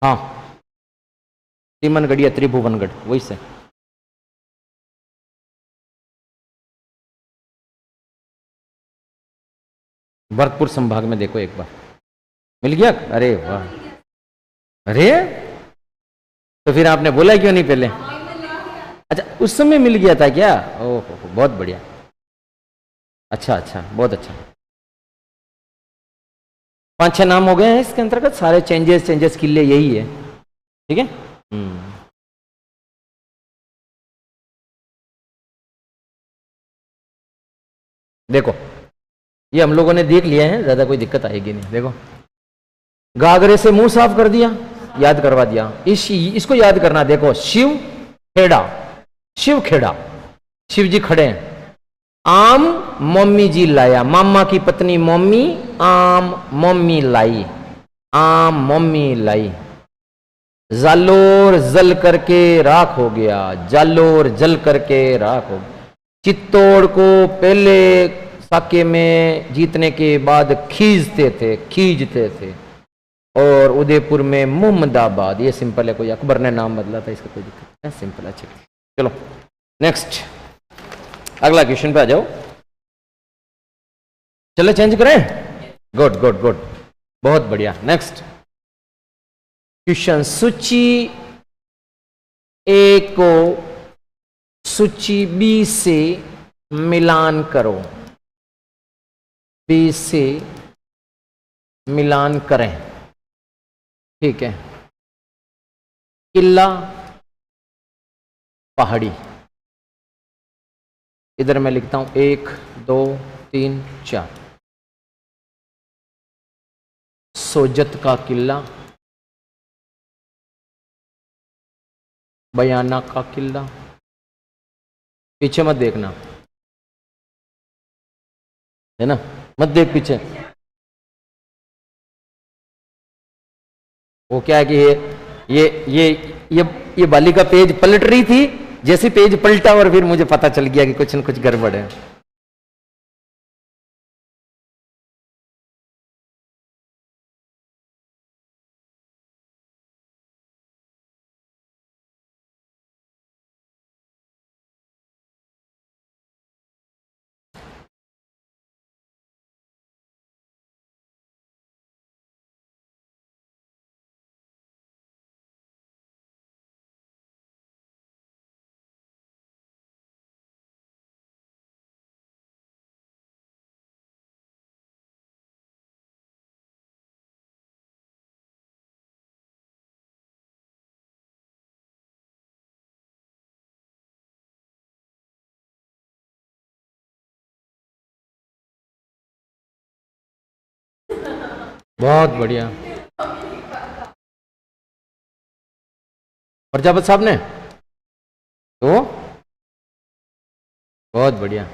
S1: हाँ, तिमनगढ़ या त्रिभुवनगढ़, वही से। भरतपुर संभाग में देखो एक बार, मिल गया? अरे वाह, अरे तो फिर आपने बोला क्यों नहीं पहले? अच्छा, उस समय मिल गया था क्या? ओहो, बहुत बढ़िया, अच्छा अच्छा, बहुत अच्छा। 5-6 नाम हो गए हैं इसके अंतर्गत, सारे चेंजेस के लिए यही है, ठीक है। देखो, ये हम लोगों ने देख लिया है, ज्यादा कोई दिक्कत आएगी नहीं। देखो, गागरे से मुंह साफ कर दिया, याद करवा दिया। इसको याद करना, देखो, शिव खेड़ा, शिव खेड़ा, शिव जी खड़े हैं। आम मम्मी जी लाया, मामा की पत्नी मम्मी, आम मम्मी लाई, आम मम्मी लाई। जालोर जल करके राख हो गया, जालोर जल करके राख हो गया। चित्तौड़ को पहले साके में जीतने के बाद खींचते थे, और उदयपुर में मोहम्मदाबाद। ये सिंपल है, कोई अकबर ने नाम बदला था, इसका कोई दिक्कत है, सिंपल। अच्छा, चलो नेक्स्ट, अगला क्वेश्चन पे आ जाओ। चलो चेंज करें, गुड गुड गुड, बहुत बढ़िया। नेक्स्ट क्वेश्चन, सूची ए को सूची बी से मिलान करो, बी से मिलान करें, ठीक है। किला पहाड़ी। इधर मैं लिखता हूं 1 2 3 4। सोजत का किला, बयाना का किला। पीछे मत देखना, है ना, मत देख पीछे। वो क्या है कि ये ये ये ये बाली का पेज पलट रही थी, जैसे पेज पलटा और फिर मुझे पता चल गया कि कुछ न कुछ गड़बड़ है। बहुत बढ़िया। प्रजापत साहब ने तो बहुत बढ़िया।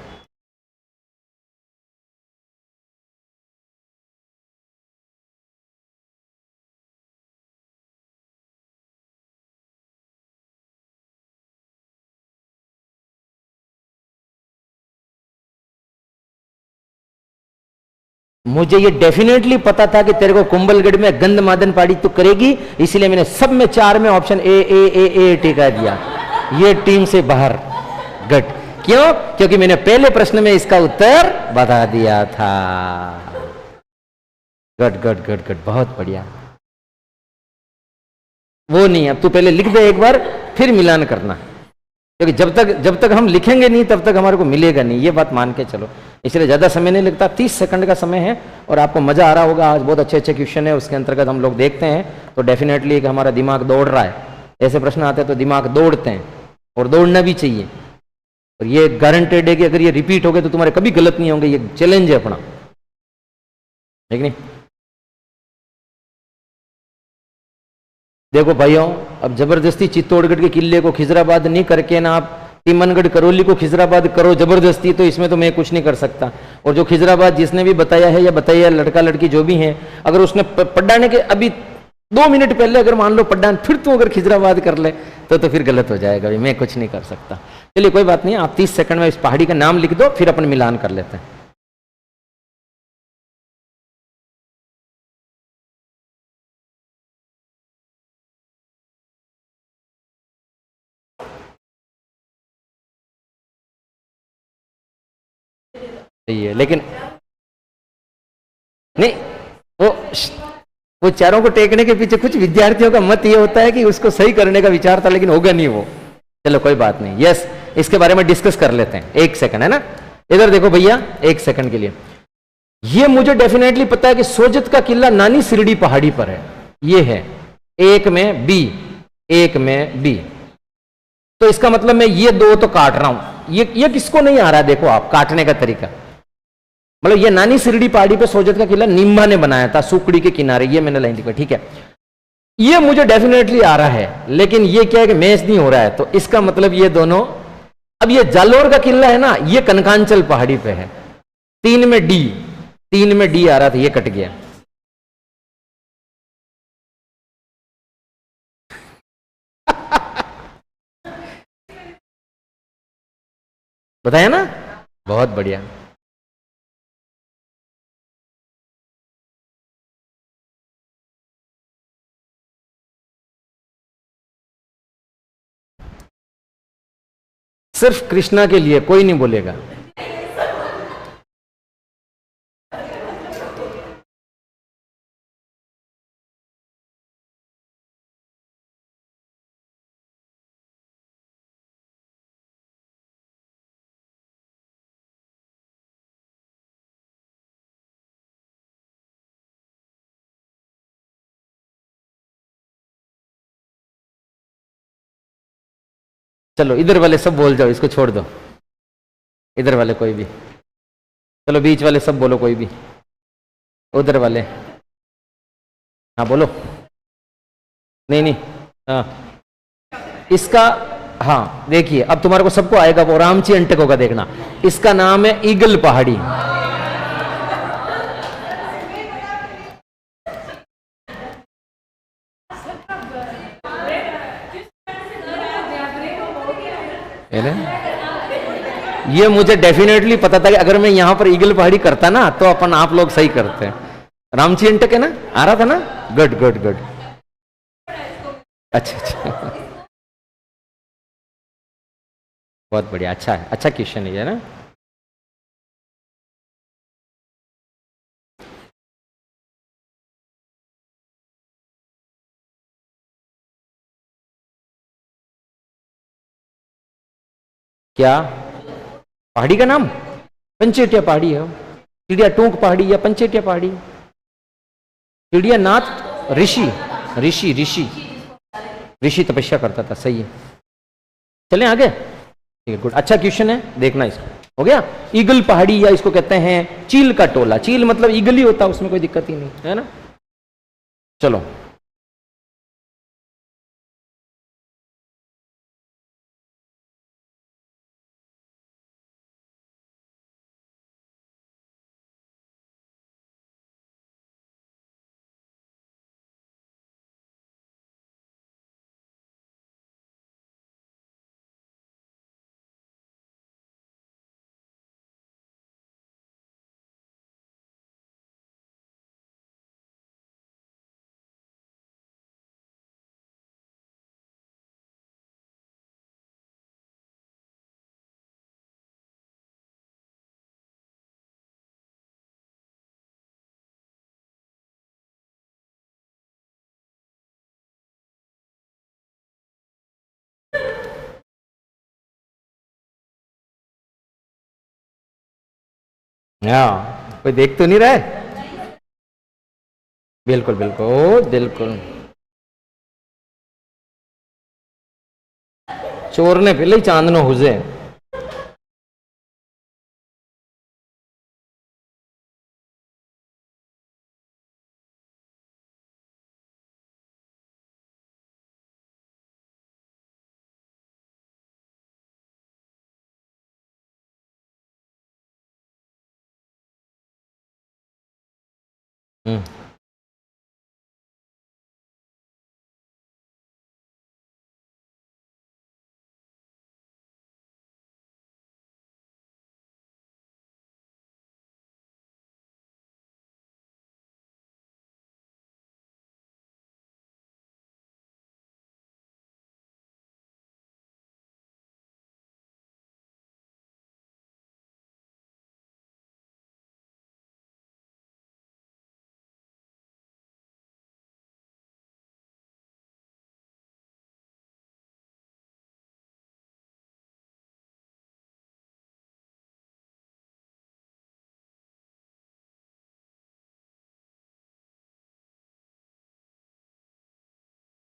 S1: मुझे ये डेफिनेटली पता था कि तेरे को कुंभलगढ़ में गंध मादन पाड़ी तो करेगी, इसलिए मैंने सब में 4 में ऑप्शन ए टिका दिया। ये टीम से बाहर गट। क्यों? क्योंकि मैंने पहले प्रश्न में इसका उत्तर बता दिया था। गट गट गट गट, बहुत बढ़िया। वो नहीं, अब तू पहले लिख दे एक बार, फिर मिलान करना, क्योंकि जब तक हम लिखेंगे नहीं तब तक हमारे को मिलेगा नहीं, ये बात मान के चलो। इसलिए ज़्यादा समय नहीं लगता, 30 सेकंड का समय है और आपको मज़ा आ रहा होगा। आज बहुत अच्छे अच्छे क्वेश्चन है, उसके अंतर्गत हम लोग देखते हैं तो डेफिनेटली कि हमारा दिमाग दौड़ रहा है। ऐसे प्रश्न आते हैं तो दिमाग दौड़ते हैं और दौड़ना भी चाहिए। और ये गारंटेड है कि अगर ये रिपीट हो गए तो तुम्हारे कभी गलत नहीं होंगे, ये चैलेंज है अपना, ठीक नहीं। देखो भाइयों, अब जबरदस्ती चित्तौड़गढ़ के किले को खिजराबाद नहीं करके ना आप तिमनगढ़ करौली को खिजराबाद करो जबरदस्ती, तो इसमें तो मैं कुछ नहीं कर सकता। और जो खिजराबाद जिसने भी बताया है या बताया लड़का लड़की जो भी हैं, अगर उसने पड्डाने के अभी 2 मिनट पहले अगर मान लो पड्डान फिर तू अगर खिजराबाद कर ले तो फिर गलत हो जाएगा, भाई मैं कुछ नहीं कर सकता। चलिए कोई बात नहीं, आप 30 सेकंड में इस पहाड़ी का नाम लिख दो, फिर अपन मिलान कर लेते हैं। सही है, लेकिन नहीं, वो वो चारों को टेकने के पीछे कुछ विद्यार्थियों का मत ये होता है कि उसको सही करने का विचार था, लेकिन होगा नहीं वो। चलो कोई बात नहीं, यस, इसके बारे में डिस्कस कर लेते हैं। 1 सेकंड, है ना, इधर देखो भैया, 1 सेकंड के लिए। ये मुझे डेफिनेटली पता है कि सोजत का किला नानी सिरडी पहाड़ी पर है। ये है 1 में बी, 1 में बी। तो इसका मतलब मैं ये 2 तो काट रहा हूं। ये किसको नहीं आ रहा है, देखो आप काटने का तरीका। मतलब ये नानी सिरडी पहाड़ी पे सोजत का किला निम्बा ने बनाया था, सुकड़ी के किनारे, ये मैंने लाइन लिखा, ठीक है। ये मुझे डेफिनेटली आ रहा है, लेकिन ये क्या है कि मैच नहीं हो रहा है, तो इसका मतलब ये दोनों। अब ये जालोर का किला है ना, ये कनकांचल पहाड़ी पे है। 3 में डी, 3 में डी आ रहा था, ये कट गया। बताया ना, बहुत बढ़िया। सिर्फ कृष्णा के लिए, कोई नहीं बोलेगा। चलो इधर वाले सब बोल जाओ, इसको छोड़ दो। इधर वाले कोई भी, चलो बीच वाले सब बोलो कोई भी। उधर वाले, हाँ बोलो। नहीं नहीं, हाँ इसका, हाँ देखिए अब तुम्हारे को सबको आएगा, वो रामची अंटक होगा देखना। इसका नाम है ईगल पहाड़ी। ये मुझे डेफिनेटली पता था कि अगर मैं यहां पर ईगल पहाड़ी करता ना तो अपन आप लोग सही करते हैं। रामची अंटक है ना, आ रहा था ना, गुड गुड गुड। अच्छा अच्छा, बहुत बढ़िया, अच्छा है, अच्छा क्वेश्चन है ना। क्या पहाड़ी का नाम? पंचेटिया पहाड़ी है, चिड़िया टूंक पहाड़ी या पंचेटिया पहाड़ी। चिड़िया नाथ ऋषि, ऋषि ऋषि ऋषि तपस्या करता था, सही है। चलें आगे, ठीक है गुड, अच्छा क्वेश्चन है, देखना इसको। हो गया, ईगल पहाड़ी या इसको कहते हैं चील का टोला। चील मतलब ईगल ही होता है, उसमें कोई दिक्कत ही नहीं है ना। चलो हाँ, कोई देख तो नहीं रहा है? बिल्कुल बिल्कुल बिल्कुल, चोर ने पहले ही चांदनो हुजे। हम्म,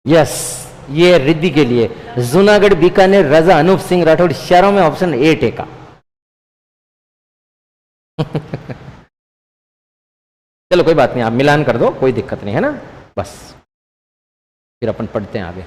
S1: यस, ये रिद्धि के लिए जूनागढ़ बीकानेर रजा अनूप सिंह राठौड़ शहरों में ऑप्शन ए टेका। चलो कोई बात नहीं, आप मिलान कर दो, कोई दिक्कत नहीं है ना, बस फिर अपन पढ़ते हैं आगे।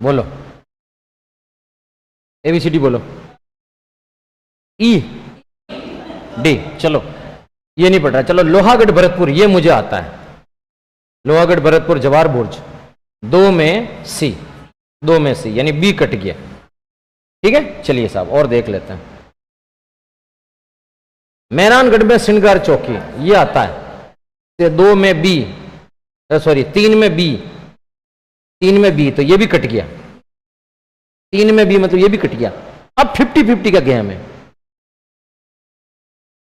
S1: बोलो, एबीसीडी बोलो। ई डी, चलो ये नहीं पढ़ रहा, चलो लोहागढ़ भरतपुर ये मुझे आता है। लोहागढ़ भरतपुर जवार बुर्ज, दो में सी, दो में सी, यानी बी कट गया। ठीक है, चलिए साहब और देख लेते हैं। मैदानगढ़ में श्रृंगार चौकी ये आता है, तो दो में बी, सॉरी तीन में बी, तीन में बी तो ये भी कट गया, तीन में बी मतलब ये भी कट गया। अब 50-50 का गेम है।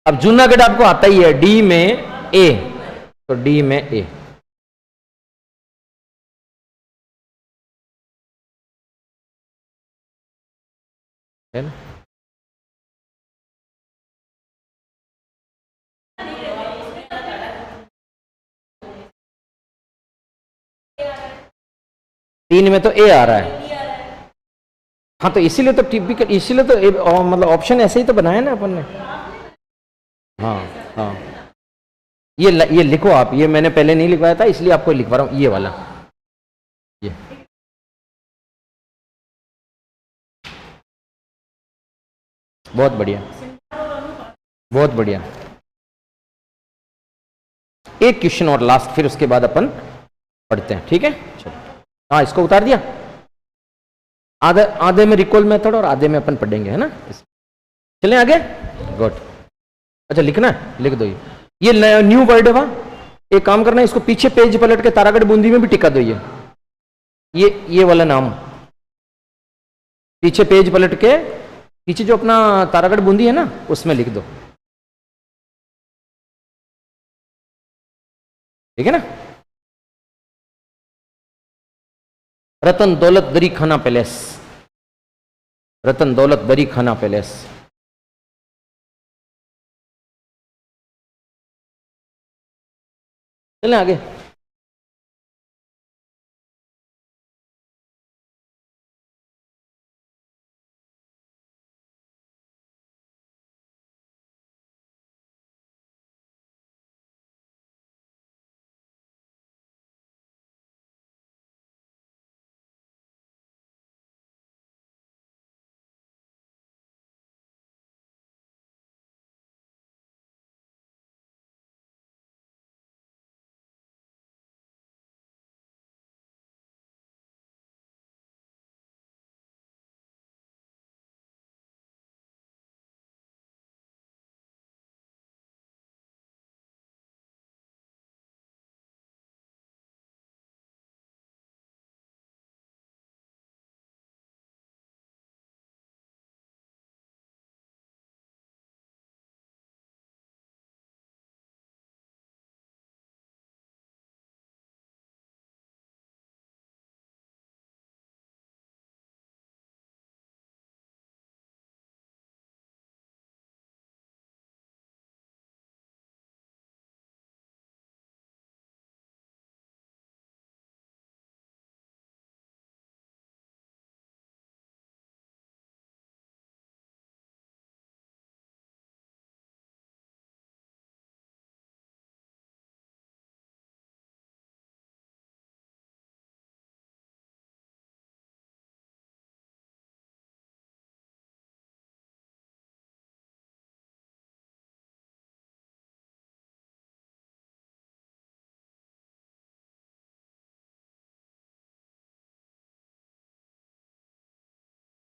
S1: अब जूनागढ़ आपको आता ही है, डी में ए, तो डी में ए। है ना, तीन में तो ए आ रहा है। हाँ तो इसीलिए तो टिपिकल, इसीलिए तो मतलब ऑप्शन ऐसे ही तो बनाया ना अपन ने। हाँ हाँ, ये लिखो आप, ये मैंने पहले नहीं लिखवाया था इसलिए आपको लिखवा रहा हूं, ये वाला, ये बहुत बढ़िया, बहुत बढ़िया। एक क्वेश्चन और लास्ट, फिर उसके बाद अपन पढ़ते हैं, ठीक है। चलो, हाँ इसको उतार दिया, आधे आधे में रिकॉल मेथड और आधे में अपन पढ़ेंगे, है ना। चलें आगे, गुड। अच्छा लिखना है, लिख दो। ये न्यू वर्ड है वहां, एक काम करना है, इसको पीछे पेज पलट के तारागढ़ बूंदी में भी टिका दो। ये वाला नाम पीछे पेज पलट के, पीछे जो अपना तारागढ़ बूंदी है ना उसमें लिख दो, ठीक है ना। रतन दौलत दरी खाना पैलेस, रतन दौलत दरी खाना पैलेस। चलें आगे।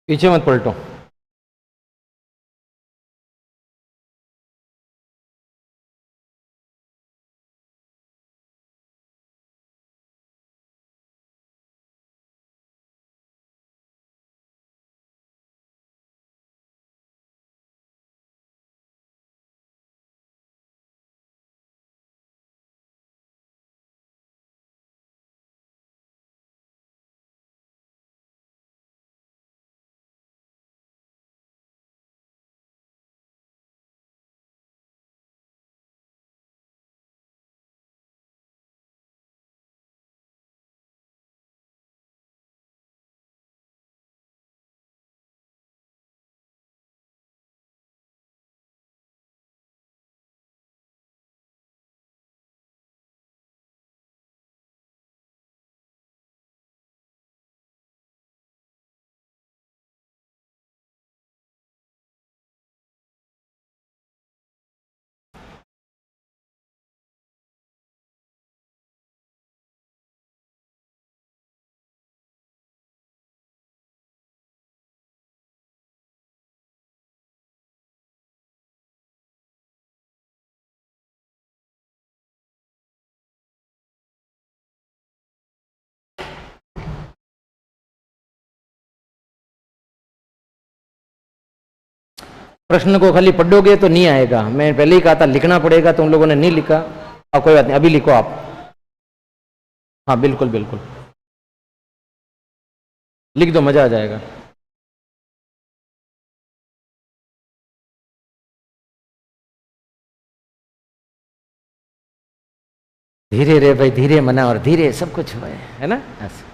S1: पीछे मत पलटो। प्रश्न को खाली पढ़ोगे तो नहीं आएगा। मैं पहले ही कहा था लिखना पड़ेगा, तुम लोगों ने नहीं लिखा। अब कोई बात नहीं, अभी लिखो आप। हाँ बिल्कुल बिल्कुल लिख दो, मजा आ जाएगा। धीरे रे भाई, धीरे मना और धीरे सब कुछ है ना ऐसा।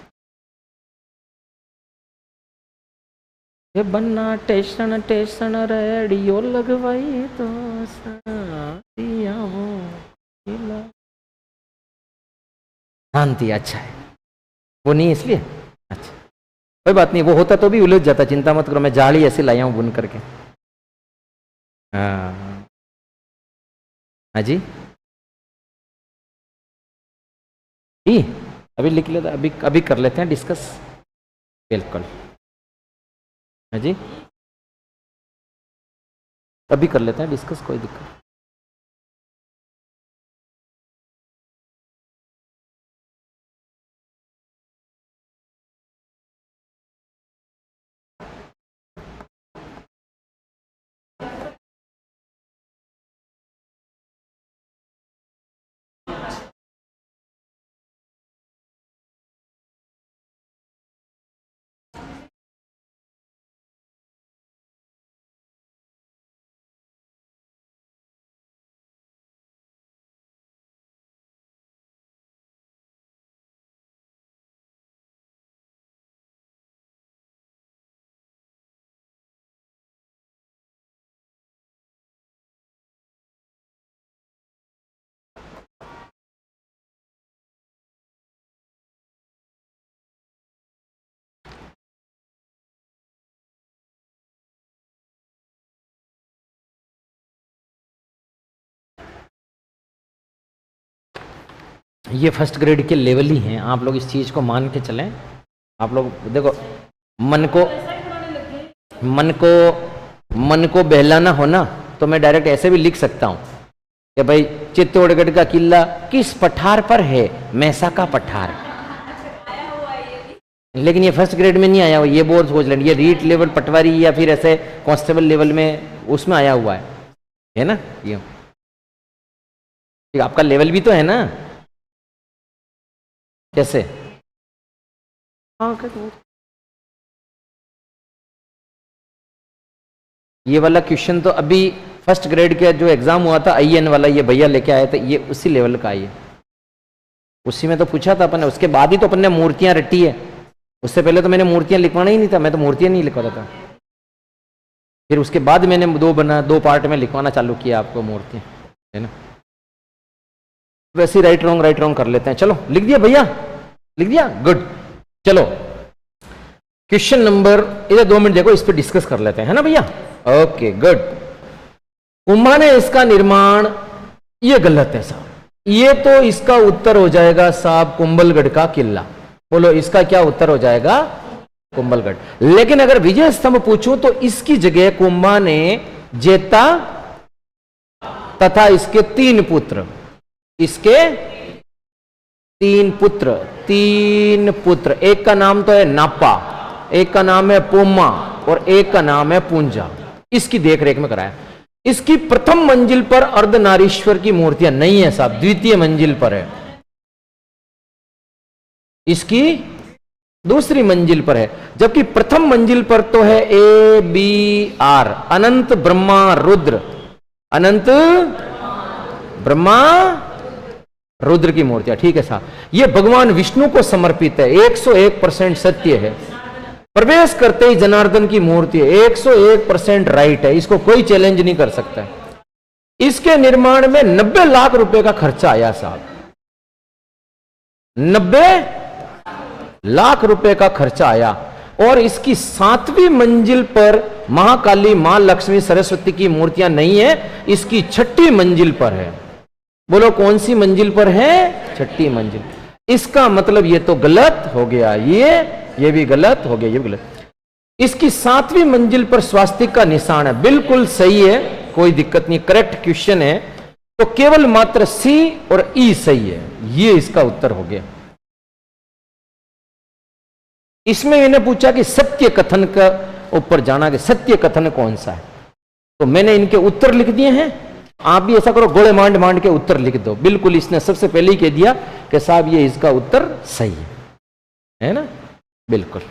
S1: ये बनना टेशन टेशन रेडियो लगवाई तो शादियां वो शांति। अच्छा है, वो नहीं इसलिए। अच्छा कोई बात नहीं, वो होता तो भी उलझ जाता, चिंता मत करो। मैं जाली ऐसे लाया हूं बुन करके। हाँ हाँ जी, अभी लिख लेता, अभी अभी कर लेते हैं डिस्कस। बिल्कुल हाँ जी, अभी कर लेते हैं डिस्कस, कोई दिक्कत। ये फर्स्ट ग्रेड के लेवल ही हैं, आप लोग इस चीज़ को मान के चलें। आप लोग देखो, मन को बहलाना हो ना, तो मैं डायरेक्ट ऐसे भी लिख सकता हूँ कि भाई चित्तौड़गढ़ का किला किस पठार पर है, मैसा का पठार। लेकिन ये फर्स्ट ग्रेड में नहीं आया हुआ, ये बोर्ड सोच लेंगे, ये रीट लेवल पटवारी या फिर ऐसे कांस्टेबल लेवल में उसमें आया हुआ है ना। ये आपका लेवल भी तो है ना। कैसे? हाँ ये वाला क्वेश्चन तो अभी फर्स्ट ग्रेड के जो एग्जाम हुआ था आईएन वाला, ये भैया लेके आए थे, ये उसी लेवल का है। उसी में तो पूछा था अपन ने, उसके बाद ही तो अपन ने मूर्तियां रटी है। उससे पहले तो मैंने मूर्तियां लिखवाना ही नहीं था, मैं तो मूर्तियां नहीं लिखवा था। फिर उसके बाद मैंने दो पार्ट में लिखवाना चालू किया आपको मूर्तियां, है ना। वैसे राइट रॉन्ग कर लेते हैं। चलो लिख दिया भैया, लिख दिया, गुड। चलो क्वेश्चन नंबर, इधर 2 मिनट देखो, इस पे डिस्कस कर लेते हैं, है ना भैया। Okay good. उमा ने इसका निर्माण, ये गलत है साहब, ये तो इसका उत्तर हो जाएगा साहब कुंभलगढ़ का किला। बोलो इसका क्या उत्तर हो जाएगा? कुंभलगढ़। लेकिन अगर विजय स्तंभ पूछूं तो इसकी जगह कुंभा ने जेता तथा इसके 3 पुत्र, इसके 3 पुत्र, एक का नाम तो है नापा, एक का नाम है पोमा और एक का नाम है पूंजा, इसकी देखरेख में कराया। इसकी प्रथम मंजिल पर अर्धनारीश्वर की मूर्तियां नहीं है साहब, द्वितीय मंजिल पर है। इसकी दूसरी मंजिल पर है, जबकि प्रथम मंजिल पर तो है ABR, अनंत ब्रह्मा रुद्र, अनंत ब्रह्मा रुद्र की मूर्तियां। ठीक है साहब, ये भगवान विष्णु को समर्पित है, 101% सत्य है। प्रवेश करते ही जनार्दन की मूर्ति है, 101% राइट है, इसको कोई चैलेंज नहीं कर सकता। इसके निर्माण में 90 लाख रुपए का खर्चा आया साहब, 90 लाख रुपए का खर्चा आया। और इसकी 7वीं मंजिल पर महाकाली, मां लक्ष्मी, सरस्वती की मूर्तियां नहीं है, इसकी 6ठी मंजिल पर है। बोलो कौन सी मंजिल पर है? 6ठी मंजिल। इसका मतलब ये तो गलत हो गया, ये भी गलत हो गया, ये भी गलत। इसकी 7वीं मंजिल पर स्वास्तिक का निशान है, बिल्कुल सही है, कोई दिक्कत नहीं, करेक्ट क्वेश्चन है। तो केवल मात्र C और E सही है, ये इसका उत्तर हो गया। इसमें मैंने पूछा कि सत्य कथन का ऊपर जाना, कि सत्य कथन कौन सा है, तो मैंने इनके उत्तर लिख दिए हैं, आप भी ऐसा करो, गोले मांड मांड के उत्तर लिख दो। बिल्कुल इसने सबसे पहले ही कह दिया कि साहब ये इसका उत्तर सही है ना, बिल्कुल।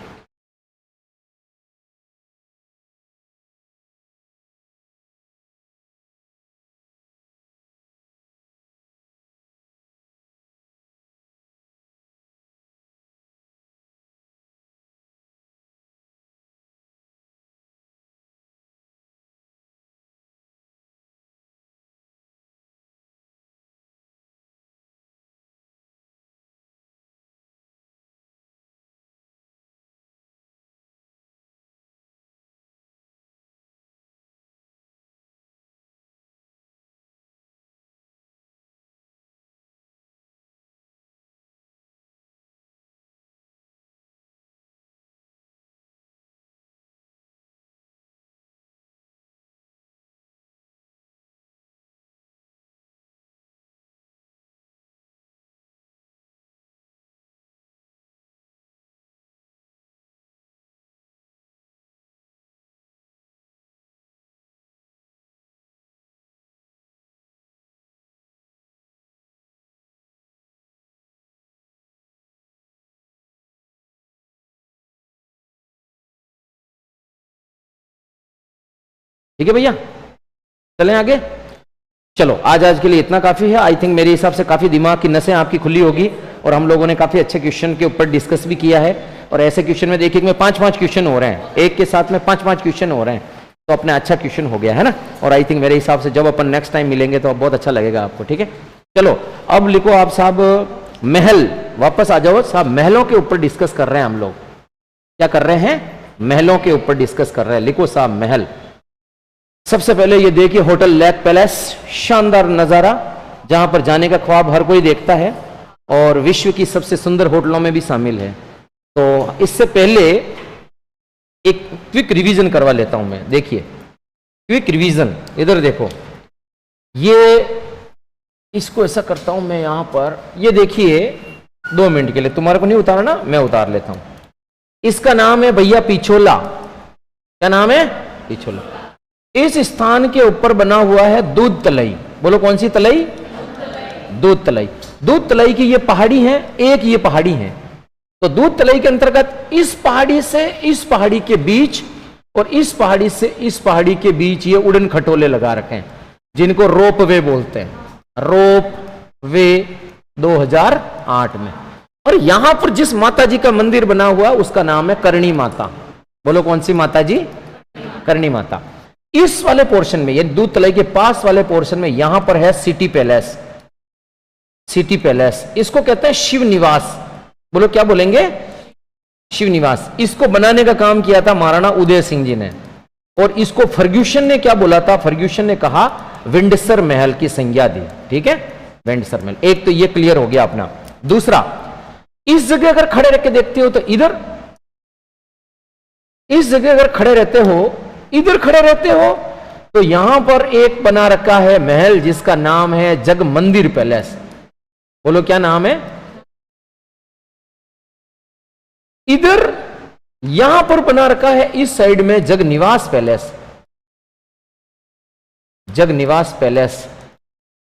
S1: ठीक है भैया, चलें आगे। चलो आज के लिए इतना काफी है। आई थिंक मेरे हिसाब से काफी दिमाग की नसें आपकी खुली होगी, और हम लोगों ने काफी अच्छे क्वेश्चन के ऊपर डिस्कस भी किया है। और ऐसे क्वेश्चन में देखिए में 5-5 क्वेश्चन हो रहे हैं, एक के साथ में 5-5 क्वेश्चन हो रहे हैं, तो अपना अच्छा क्वेश्चन हो गया है ना। और आई थिंक मेरे हिसाब से जब अपन नेक्स्ट टाइम मिलेंगे तो बहुत अच्छा लगेगा आपको। ठीक है, चलो अब लिखो आप साहब महल, वापस आ जाओ साहब, महलों के ऊपर डिस्कस कर रहे हैं हम लोग। क्या कर रहे हैं? महलों के ऊपर डिस्कस कर रहे हैं। लिखो साहब महल। सबसे पहले ये देखिए होटल लेक पैलेस, शानदार नजारा, जहां पर जाने का ख्वाब हर कोई देखता है, और विश्व की सबसे सुंदर होटलों में भी शामिल है। तो इससे पहले एक क्विक रिवीजन करवा लेता हूं मैं। देखिए क्विक रिवीजन, इधर देखो, ये इसको ऐसा करता हूं मैं यहां पर, ये देखिए 2 मिनट के लिए, तुम्हारे को नहीं उतारा ना, मैं उतार लेता हूं। इसका नाम है भैया पिछोला। क्या नाम है? पिछोला। इस स्थान के ऊपर बना हुआ है दूध तलई। बोलो कौन सी तलई? दूध तलई। दूध तलई की ये पहाड़ी है, एक ये पहाड़ी है। तो दूध तलई के अंतर्गत इस पहाड़ी से इस पहाड़ी के बीच और इस पहाड़ी से इस पहाड़ी के बीच ये उड़न खटोले लगा रखे हैं, जिनको रोप वे बोलते हैं। रोप वे 2008 में। और यहां पर जिस माता जी का मंदिर बना हुआ उसका नाम है करणी माता। बोलो कौन सी माता जी? करणी माता। इस वाले पोर्शन में, ये दूध तलाई के पास वाले पोर्शन में, यहां पर है सिटी पैलेस। सिटी पैलेस इसको कहते हैं शिव निवास। बोलो क्या बोलेंगे? शिव निवास। इसको बनाने का काम किया था महाराणा उदय सिंह जी ने, और इसको फर्ग्यूसन ने क्या बोला था? फर्ग्यूसन ने कहा विंडसर महल की संज्ञा दी। ठीक है, विंडसर महल। एक तो ये क्लियर हो गया अपना। दूसरा, इस जगह अगर खड़े रख के देखते हो तो इधर, इस जगह अगर खड़े रहते हो, इधर खड़े रहते हो, तो यहां पर एक बना रखा है महल जिसका नाम है जग मंदिर पैलेस। बोलो क्या नाम है? इधर यहां पर बना रखा है इस साइड में जग निवास पैलेस। जग निवास पैलेस।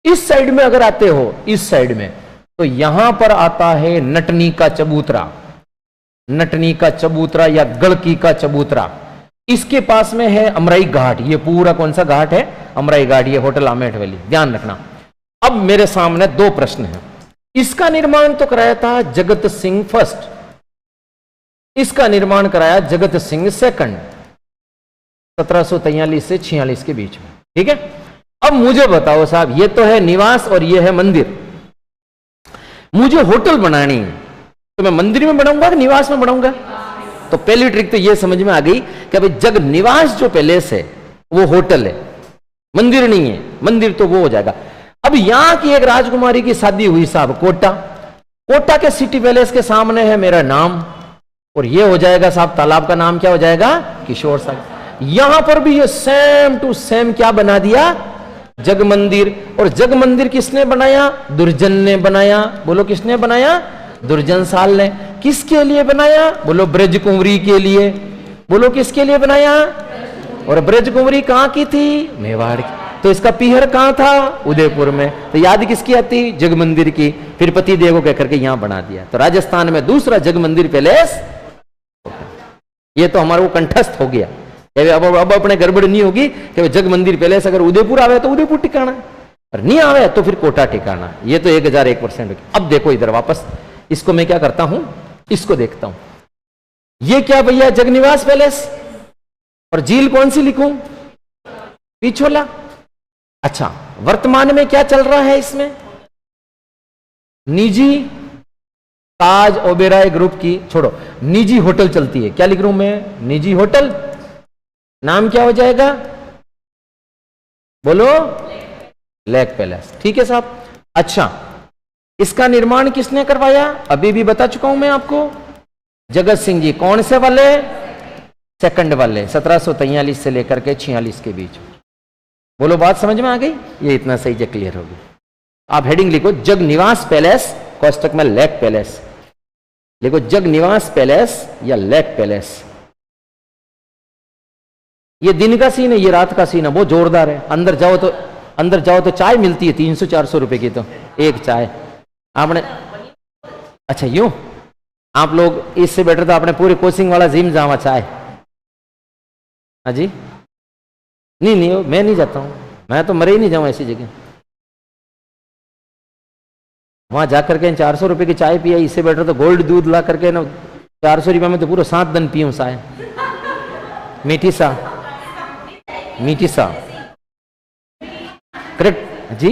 S1: इस साइड में अगर आते हो, इस साइड में, तो यहां पर आता है नटनी का चबूतरा। नटनी का चबूतरा या गड़की का चबूतरा। इसके पास में है अमराई घाट। ये पूरा कौन सा घाट है? अमराई घाट। ये होटल आमेठ वैली, ध्यान रखना। अब मेरे सामने 2 प्रश्न हैं। इसका निर्माण तो कराया था जगत सिंह फर्स्ट, इसका निर्माण कराया जगत सिंह सेकंड, 1743 से 46 के बीच में। ठीक है, अब मुझे बताओ साहब, ये तो है निवास और ये है मंदिर। मुझे होटल बनानी है, तो मैं मंदिर में बनाऊंगा कि निवास में बनाऊंगा? तो पहली ट्रिक तो ये समझ में आ गई कि भाई जग निवास जो पैलेस है वो होटल है, मंदिर नहीं है। मंदिर तो वो हो जाएगा। अब यहां की एक राजकुमारी की शादी हुई साहब कोटा। कोटा के सिटी पैलेस के सामने है मेरा नाम, और ये हो जाएगा साहब तालाब का नाम क्या हो जाएगा? किशोर सागर। यहां पर भी ये सेम टू सेम क्या बना दिया? जग मंदिर। और जग मंदिर किसने बनाया? दुर्जन ने बनाया। बोलो किसने बनाया? दुर्जन साल ने। किसके लिए बनाया? बोलो ब्रज कुंवरी के लिए। बोलो किसके लिए बनाया? और ब्रजकुंवरी कहाँ की थी? मेवाड़ की। तो इसका पीहर कहाँ था? उदयपुर में। तो याद किसकी आती? जग मंदिर की। फिर पति देव को कहकर के यहां बना दिया। तो राजस्थान में दूसरा जग मंदिर पैलेस। ये तो हमारे को कंठस्थ हो गया। अब अपने गड़बड़ नहीं होगी कि जग मंदिर पैलेस अगर उदयपुर आवे तो उदयपुर ठिकाना, और नहीं आवे तो फिर कोटा ठिकाना। ये तो 1001%। अब देखो इधर वापस, इसको मैं क्या करता हूं, इसको देखता हूं। ये क्या भैया? जगनिवास पैलेस। और झील कौन सी लिखूं? पिछोला। अच्छा, वर्तमान में क्या चल रहा है इसमें? निजी ताज ओबेरॉय ग्रुप की, छोड़ो, निजी होटल चलती है। क्या लिख रहा हूं मैं? निजी होटल। नाम क्या हो जाएगा? बोलो। Lake palace. ठीक है साहब। अच्छा, इसका निर्माण किसने करवाया? अभी भी बता चुका हूं मैं आपको, जगत सिंह जी। कौन से वाले? सेकंड वाले, 1743 से लेकर के 46 के बीच। बोलो, बात समझ में आ गई? ये इतना सही से क्लियर होगी। आप हेडिंग लिखो, जग निवास पैलेस, कोष्टक में लेक पैलेस लिखो। जग निवास पैलेस या लेक पैलेस। ये दिन का सीन है, ये रात का सीन है, बहुत जोरदार है। अंदर जाओ तो चाय मिलती है 300-400 रुपए की, तो एक चाय आपने। अच्छा, यूं आप लोग, इससे बेटर तो आपने पूरे कोचिंग वाला जिम जावा चाय। हाँ जी, नहीं, मैं नहीं जाता हूं, मैं तो मरे ही नहीं जाऊं ऐसी जगह। वहां जाकर के 400 रुपए की चाय पिया, इससे बेटर तो गोल्ड दूध ला करके ना 400 रुपये में तो पूरा 7 दिन पीऊं चाय, मीठी सा करेक्ट जी।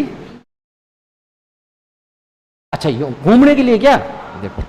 S1: अच्छा, यूं घूमने के लिए क्या? देखो,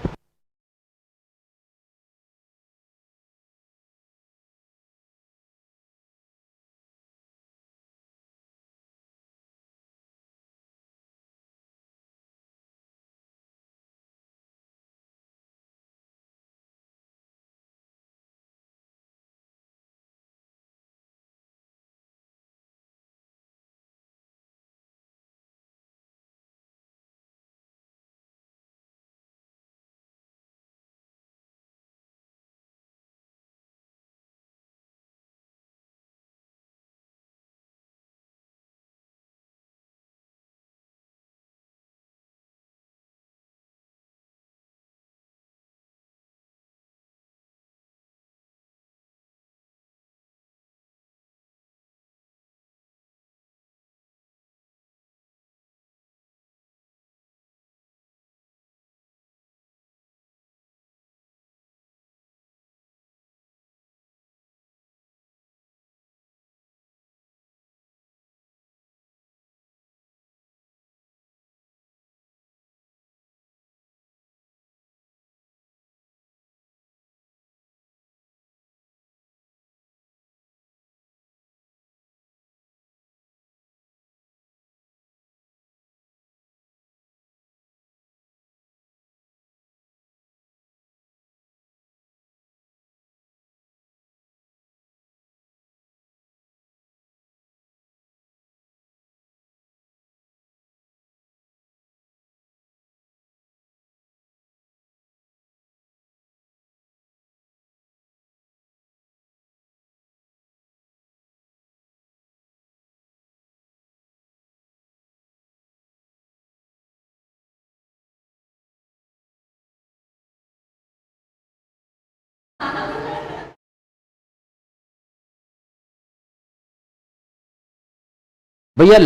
S1: भैया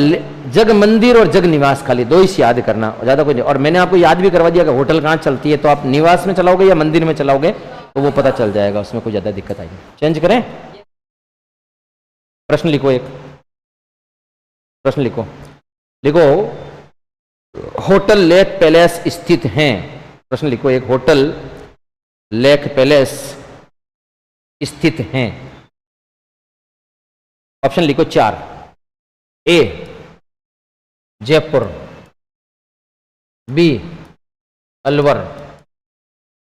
S1: जग मंदिर और जग निवास खाली दो ही याद करना, ज्यादा कुछ नहीं। और मैंने आपको याद भी करवा दिया कि होटल कहाँ चलती है, तो आप निवास में चलाओगे या मंदिर में चलाओगे तो वो पता चल जाएगा, उसमें कोई ज्यादा दिक्कत आएगी। चेंज करें? प्रश्न लिखो, एक प्रश्न लिखो। होटल लेक पैलेस स्थित हैं। प्रश्न लिखो, एक होटल लेक पैलेस स्थित हैं। ऑप्शन लिखो 4। ए जयपुर, बी अलवर,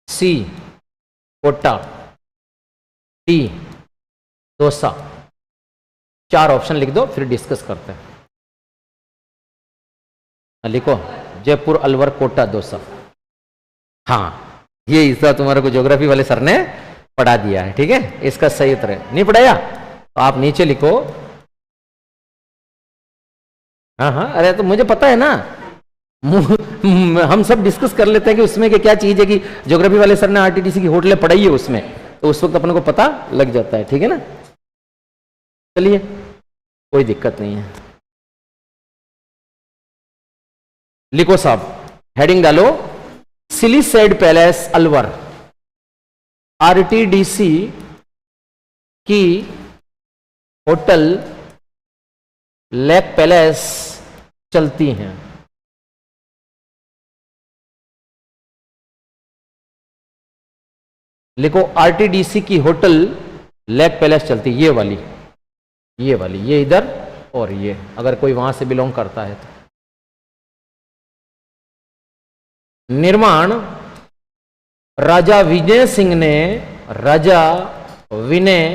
S1: सी कोटा, डी दौसा। 4 ऑप्शन लिख दो, फिर डिस्कस करते हैं। लिखो जयपुर, अलवर, कोटा, दौसा। हाँ, ये हिस्सा तुम्हारे को ज्योग्राफी वाले सर ने पढ़ा दिया है, ठीक है। इसका सही उत्तर है, नहीं पढ़ाया तो आप नीचे लिखो। हाँ हाँ, अरे तो मुझे पता है ना, हम सब डिस्कस कर लेते हैं कि उसमें क्या चीज है, कि ज्योग्राफी वाले सर ने आरटीडीसी की होटलें पढ़ाई है उसमें, तो उस वक्त अपन को पता लग जाता है। ठीक है ना, चलिए कोई दिक्कत नहीं है। लिखो साहब, हेडिंग डालो, सिलीसेड पैलेस अलवर, आरटीडीसी की होटल लेक पैलेस चलती हैं। लिखो, आरटीडीसी की होटल लेक पैलेस चलती, ये वाली, ये वाली, ये इधर और ये, अगर कोई वहां से बिलोंग करता है तो। निर्माण राजा विजय सिंह ने, राजा विनय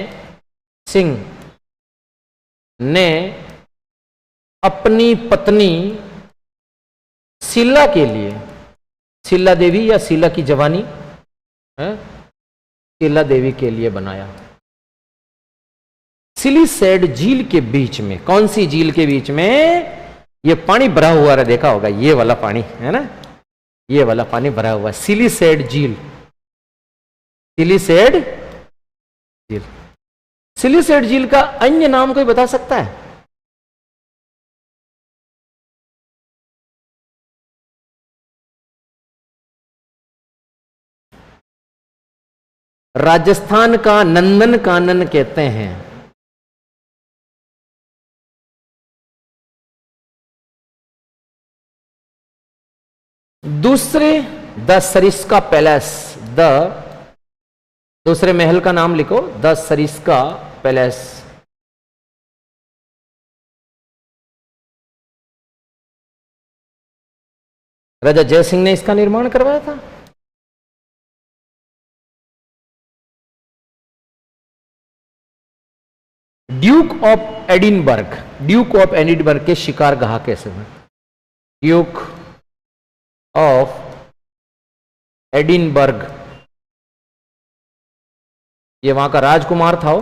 S1: सिंह ने अपनी पत्नी शीला के लिए, शीला देवी या शीला की जवानी है, शीला देवी के लिए बनाया। सिलीसेड झील के बीच में, कौन सी झील के बीच में? ये पानी भरा हुआ है, देखा होगा, ये वाला पानी है ना, ये वाला पानी भरा हुआ, सिलीसेड झील, सिलीसेड झील। सिलीसेड झील का अन्य नाम कोई बता सकता है? राजस्थान का नंदन कानन कहते हैं। दूसरे, द सरिस्का पैलेस, द, दूसरे महल का नाम लिखो, द सरिस्का पैलेस। राजा जयसिंह ने इसका निर्माण करवाया था। Duke of Edinburgh, Duke of Edinburgh के शिकार गाह कैसे हुए? ड्यूक ऑफ एडिनबर्ग, ये वहां का राजकुमार था वो।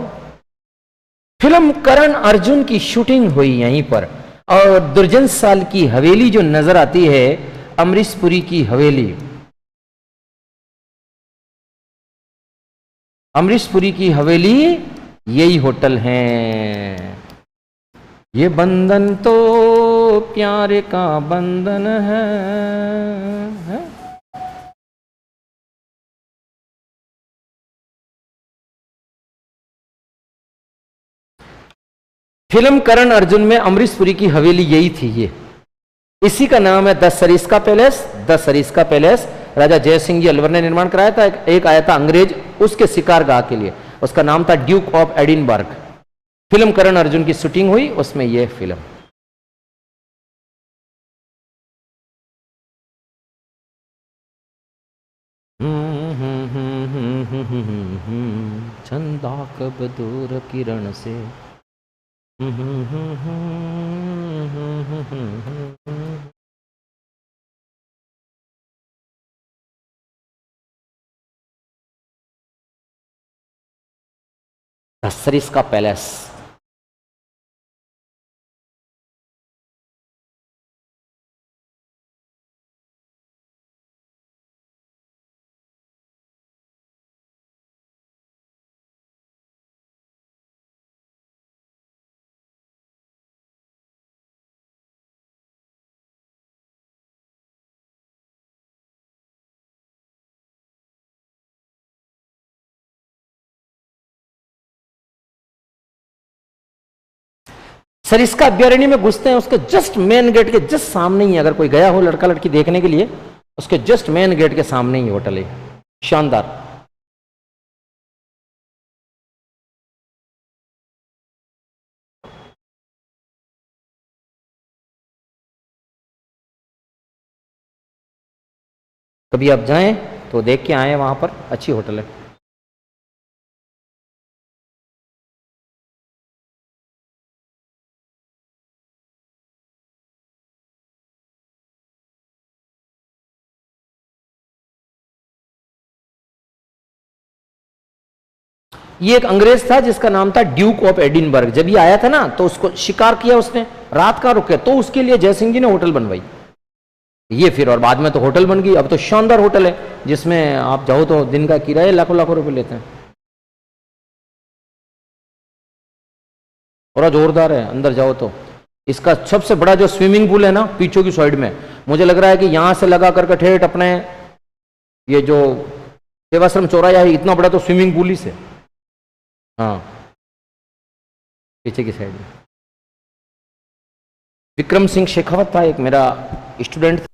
S1: फिल्म करण अर्जुन की शूटिंग हुई यहीं पर, और दुर्जन साल की हवेली जो नजर आती है, अमरीश पुरी की हवेली, अमरीश पुरी की हवेली, यही होटल है। ये बंधन तो प्यार का बंधन है? फिल्म करण अर्जुन में अमरीश पुरी की हवेली यही थी, ये इसी का नाम है the Sariska Palace. The Sariska Palace Raja Jaisingh ji Alwar ने निर्माण कराया था। एक आया था अंग्रेज उसके शिकार गाह के लिए, उसका नाम था Duke of Edinburgh. Film Karan Arjun की शूटिंग हुई उसमें यह फिल्म। चंदा कब दूर किरण से, सरिस्का पैलेस। सरिस्का अभ्यारण्य में घुसते हैं, उसके जस्ट मेन गेट के जस्ट सामने ही, अगर कोई गया हो लड़का लड़की देखने के लिए, उसके जस्ट मेन गेट के सामने ही होटल है, शानदार। कभी आप जाएं तो देख के आए, वहां पर अच्छी होटल है। ये एक अंग्रेज था जिसका नाम था ड्यूक ऑफ एडिनबर्ग। जब ये आया था ना तो उसको शिकार किया उसने, रात का रुके, तो उसके लिए जयसिंह जी ने होटल बनवाई ये, फिर और बाद में तो होटल बन गई। अब तो शानदार होटल है जिसमें आप जाओ तो दिन का किराया लाखों लाखों रुपए लेते हैं। और जोरदार है, अंदर जाओ तो। इसका सबसे बड़ा जो स्विमिंग पूल है ना पीछे की साइड में, मुझे लग रहा है कि यहां से लगा करके ठेठ अपने ये जो सेवाश्रम चौराया है, इतना बड़ा तो स्विमिंग पूल ही से। हाँ, पीछे की साइड में। विक्रम सिंह शेखावत था, एक मेरा स्टूडेंट।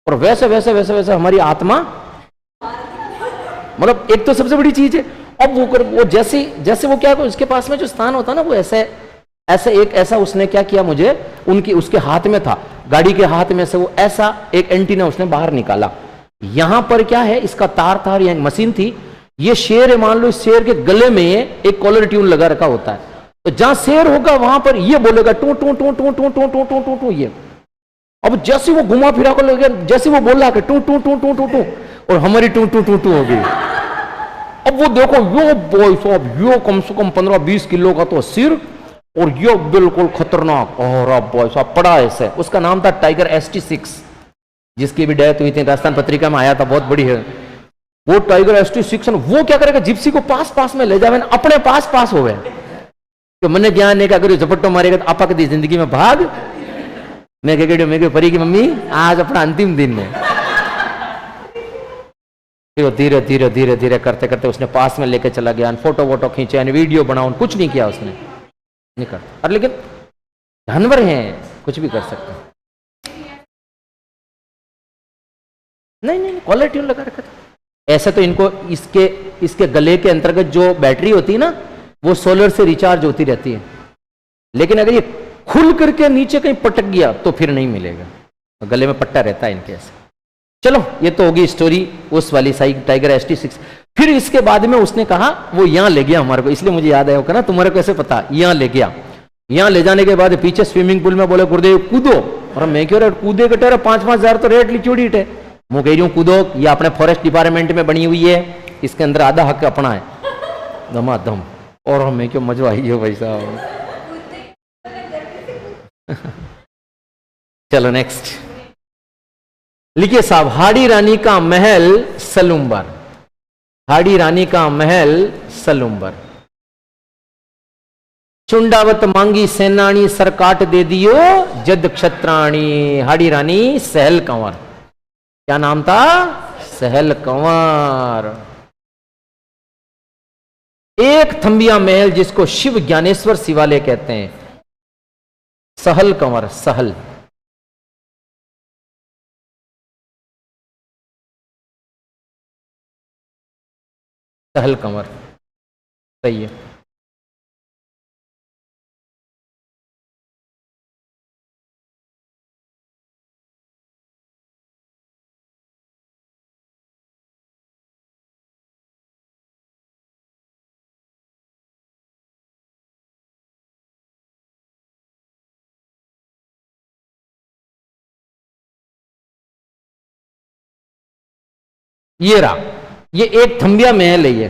S1: और वैसे वैसे वैसे वैसे हमारी आत्मा, मतलब एक तो सबसे बड़ी चीज है। अब वो जैसे जैसे वो क्या, उसके पास में जो स्थान होता है ना, वो ऐसे ऐसे एक ऐसा उसने क्या किया, मुझे उसके हाथ में था, गाड़ी के हाथ में से वो ऐसा एक एंटीना उसने बाहर निकाला। यहां पर क्या है, इसका तार था और यहां मशीन थी। ये शेर है, मान लो इस शेर के गले में एक कॉलर ट्यून लगा रखा होता है, तो जहां शेर होगा वहां पर ये बोलेगा टू टू टू टू टू टू टू टू टू टू। ये अब जैसे वो घुमा फिरा कर लगे, जैसे वो बोल रहा है टू टू टू टू टू टू, और हमारी टू टू टू टू हो गई। अब वो देखो, यो बॉय साहब, यो कम से कम 15-20 किलो का तो सिर, और यो बिल्कुल खतरनाक, और अब बॉय साहब पड़ा ऐसे। उसका नाम था टाइगर ST6, जिसकी भी डेथ हुई थी, राजस्थान पत्रिका में आया था, बहुत बड़ी है वो टाइगर ST6। वो क्या करेगा, जिप्सी को पास पास में ले जावे, अपने पास पास हो गए तो मैंने ज्ञान नहीं, अगर झपट्टो मारेगा तो आपा कदी जिंदगी में भाग। मैं कह मैं परी की मम्मी आज अपना अंतिम दिन में, फिर धीरे धीरे धीरे धीरे करते करते उसने पास में लेके चला गया, फोटो वोटो खींचे, वीडियो बनाओ, कुछ नहीं किया उसने, नहीं करता। और लेकिन जानवर हैं, कुछ भी कर सकते हैं। नहीं नहीं, कॉलर ट्यून लगा रखा था। ऐसे तो इनको इसके गले के अंतर्गत जो बैटरी होती है ना, वो सोलर से रिचार्ज होती रहती है, लेकिन अगर ये खुल करके नीचे कहीं पटक गया तो फिर नहीं मिलेगा, गले में पट्टा रहता है इनके ऐसे। चलो, ये तो होगी स्टोरी उस वाली टाइगर ST6। फिर इसके बाद में उसने कहा, वो यहां ले गया हमारे को, इसलिए मुझे याद आया होगा ना, तुम्हारे को कैसे पता, यहां ले गया। यहां ले जाने के बाद पीछे स्विमिंग पूल में बोले, गुरुदेव कूदो। और मैं कह रहा कूदे के टेरा 5-5 हजार तो रेट लिचोड़ी है। मैं कह रही हूँ कूदो, ये अपने फॉरेस्ट डिपार्टमेंट में बनी हुई है, इसके अंदर आधा हक अपना है, धमाधम। और हमें क्यों मजवाई हो भाई साहब। चलो नेक्स्ट लिखिए साहब, हाड़ी रानी का महल सलूम्बर। हाड़ी रानी का महल सलूम्बर। चुंडावत मांगी सेनानी, सर काट दे दियो जद क्षत्राणी। हाड़ी रानी सहल कंवर। क्या नाम था? सहल कंवर। एक थंबिया महल जिसको शिव ज्ञानेश्वर शिवालय कहते हैं, सहल कंवर। सहल सहल कंवर सही है। ये रहा, ये एक थंबिया महल है।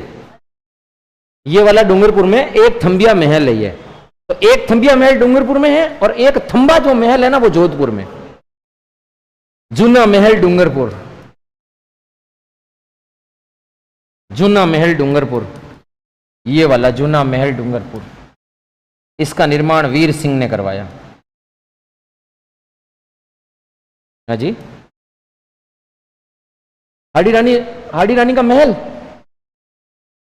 S1: ये वाला डूंगरपुर में एक थंबिया महल है। ये तो एक थंबिया महल डूंगरपुर में है और एक थंबा जो महल है ना वो जोधपुर में। जूना महल डूंगरपुर। जूना महल डूंगरपुर, ये वाला जूना महल डूंगरपुर, इसका निर्माण वीर सिंह ने करवाया। हाँ जी। हाड़ी रानी, हाड़ी रानी का महल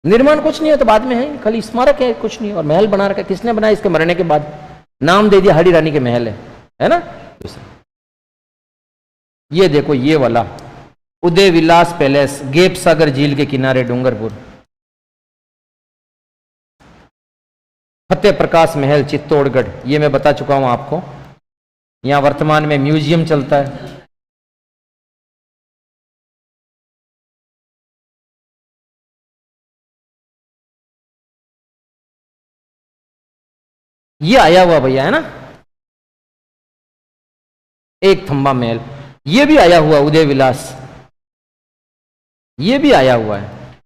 S1: निर्माण कुछ नहीं है, तो बाद में है, खाली स्मारक है, कुछ नहीं। और महल बना रखा है, किसने बनाया? इसके मरने के बाद नाम दे दिया हाड़ी रानी के महल है ना। ये देखो, ये वाला उदय विलास पैलेस, गेप सागर झील के किनारे डूंगरपुर। फतेह प्रकाश महल चित्तौड़गढ़, ये मैं बता चुका हूं आपको। यहां वर्तमान में म्यूजियम चलता है। ये आया हुआ भैया है ना, एक थंबा महल। ये भी आया हुआ उदय विलास, ये भी आया हुआ है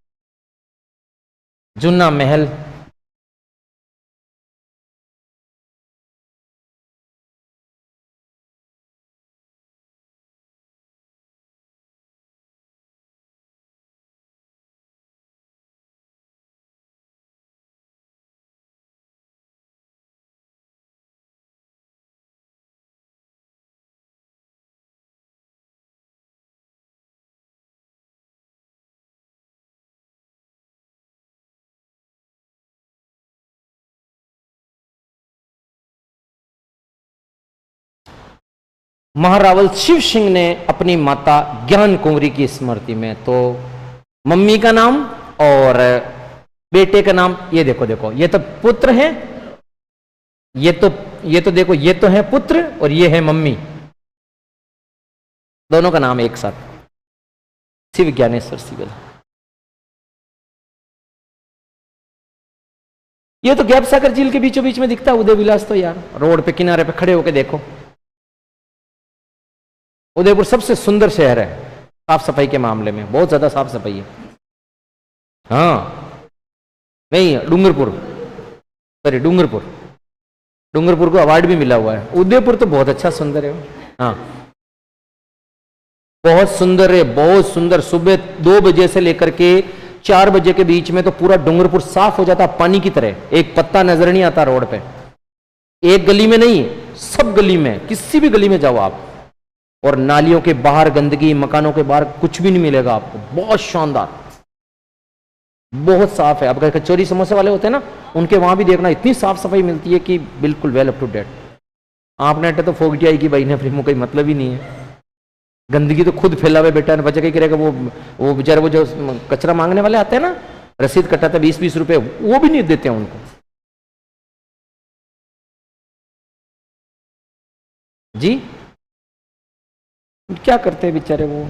S1: जूना महल। महारावल शिव सिंह ने अपनी माता ज्ञान कुंवरी की स्मृति में, तो मम्मी का नाम और बेटे का नाम, ये देखो देखो, ये तो पुत्र हैं, ये तो देखो, ये तो है पुत्र और ये है मम्मी, दोनों का नाम एक साथ, शिव ज्ञानेश्वर सिविल। ये तो गैप सागर झील के बीचों बीच में दिखता है उदय विलास, तो यार रोड पे किनारे पे खड़े होके देखो। उदयपुर सबसे सुंदर शहर है साफ सफाई के मामले में, बहुत ज्यादा साफ सफाई है। हाँ नहीं, डूंगरपुर, सॉरी डूंगरपुर, डूंगरपुर को अवार्ड भी मिला हुआ है। उदयपुर तो बहुत अच्छा सुंदर है। हाँ बहुत सुंदर है, बहुत सुंदर। सुबह 2 बजे से लेकर के 4 बजे के बीच में तो पूरा डूंगरपुर साफ हो जाता पानी की तरह, एक पत्ता नजर नहीं आता रोड पे। एक गली में नहीं, सब गली में, किसी भी गली में जाओ आप, और नालियों के बाहर गंदगी, मकानों के बाहर कुछ भी नहीं मिलेगा आपको। बहुत शानदार, बहुत साफ है। अब अगर कचौरी समोसे वाले होते हैं ना, उनके वहां भी देखना इतनी साफ सफाई मिलती है कि बिल्कुल वेल अप टू डेट। आपने तो फोगटियाई की भाई ने, फिर कोई मतलब ही नहीं है। गंदगी तो खुद फैला हुआ बेटा ने, बच्चा क्या करेगा? वो बेचारे वो जो कचरा मांगने वाले आते हैं ना, रसीद कटाते 20-20 रुपए, वो भी नहीं देते हैं उनको। जी क्या करते हैं बेचारे वो।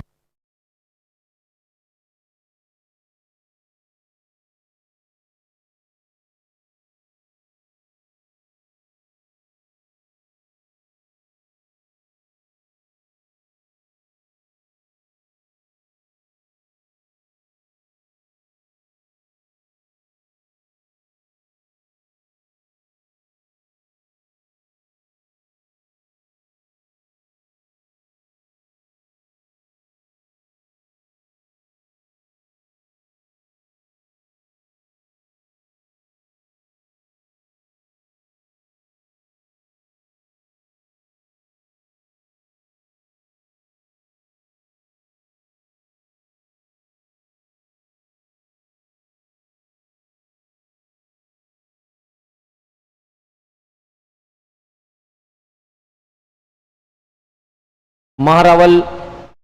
S1: महारावल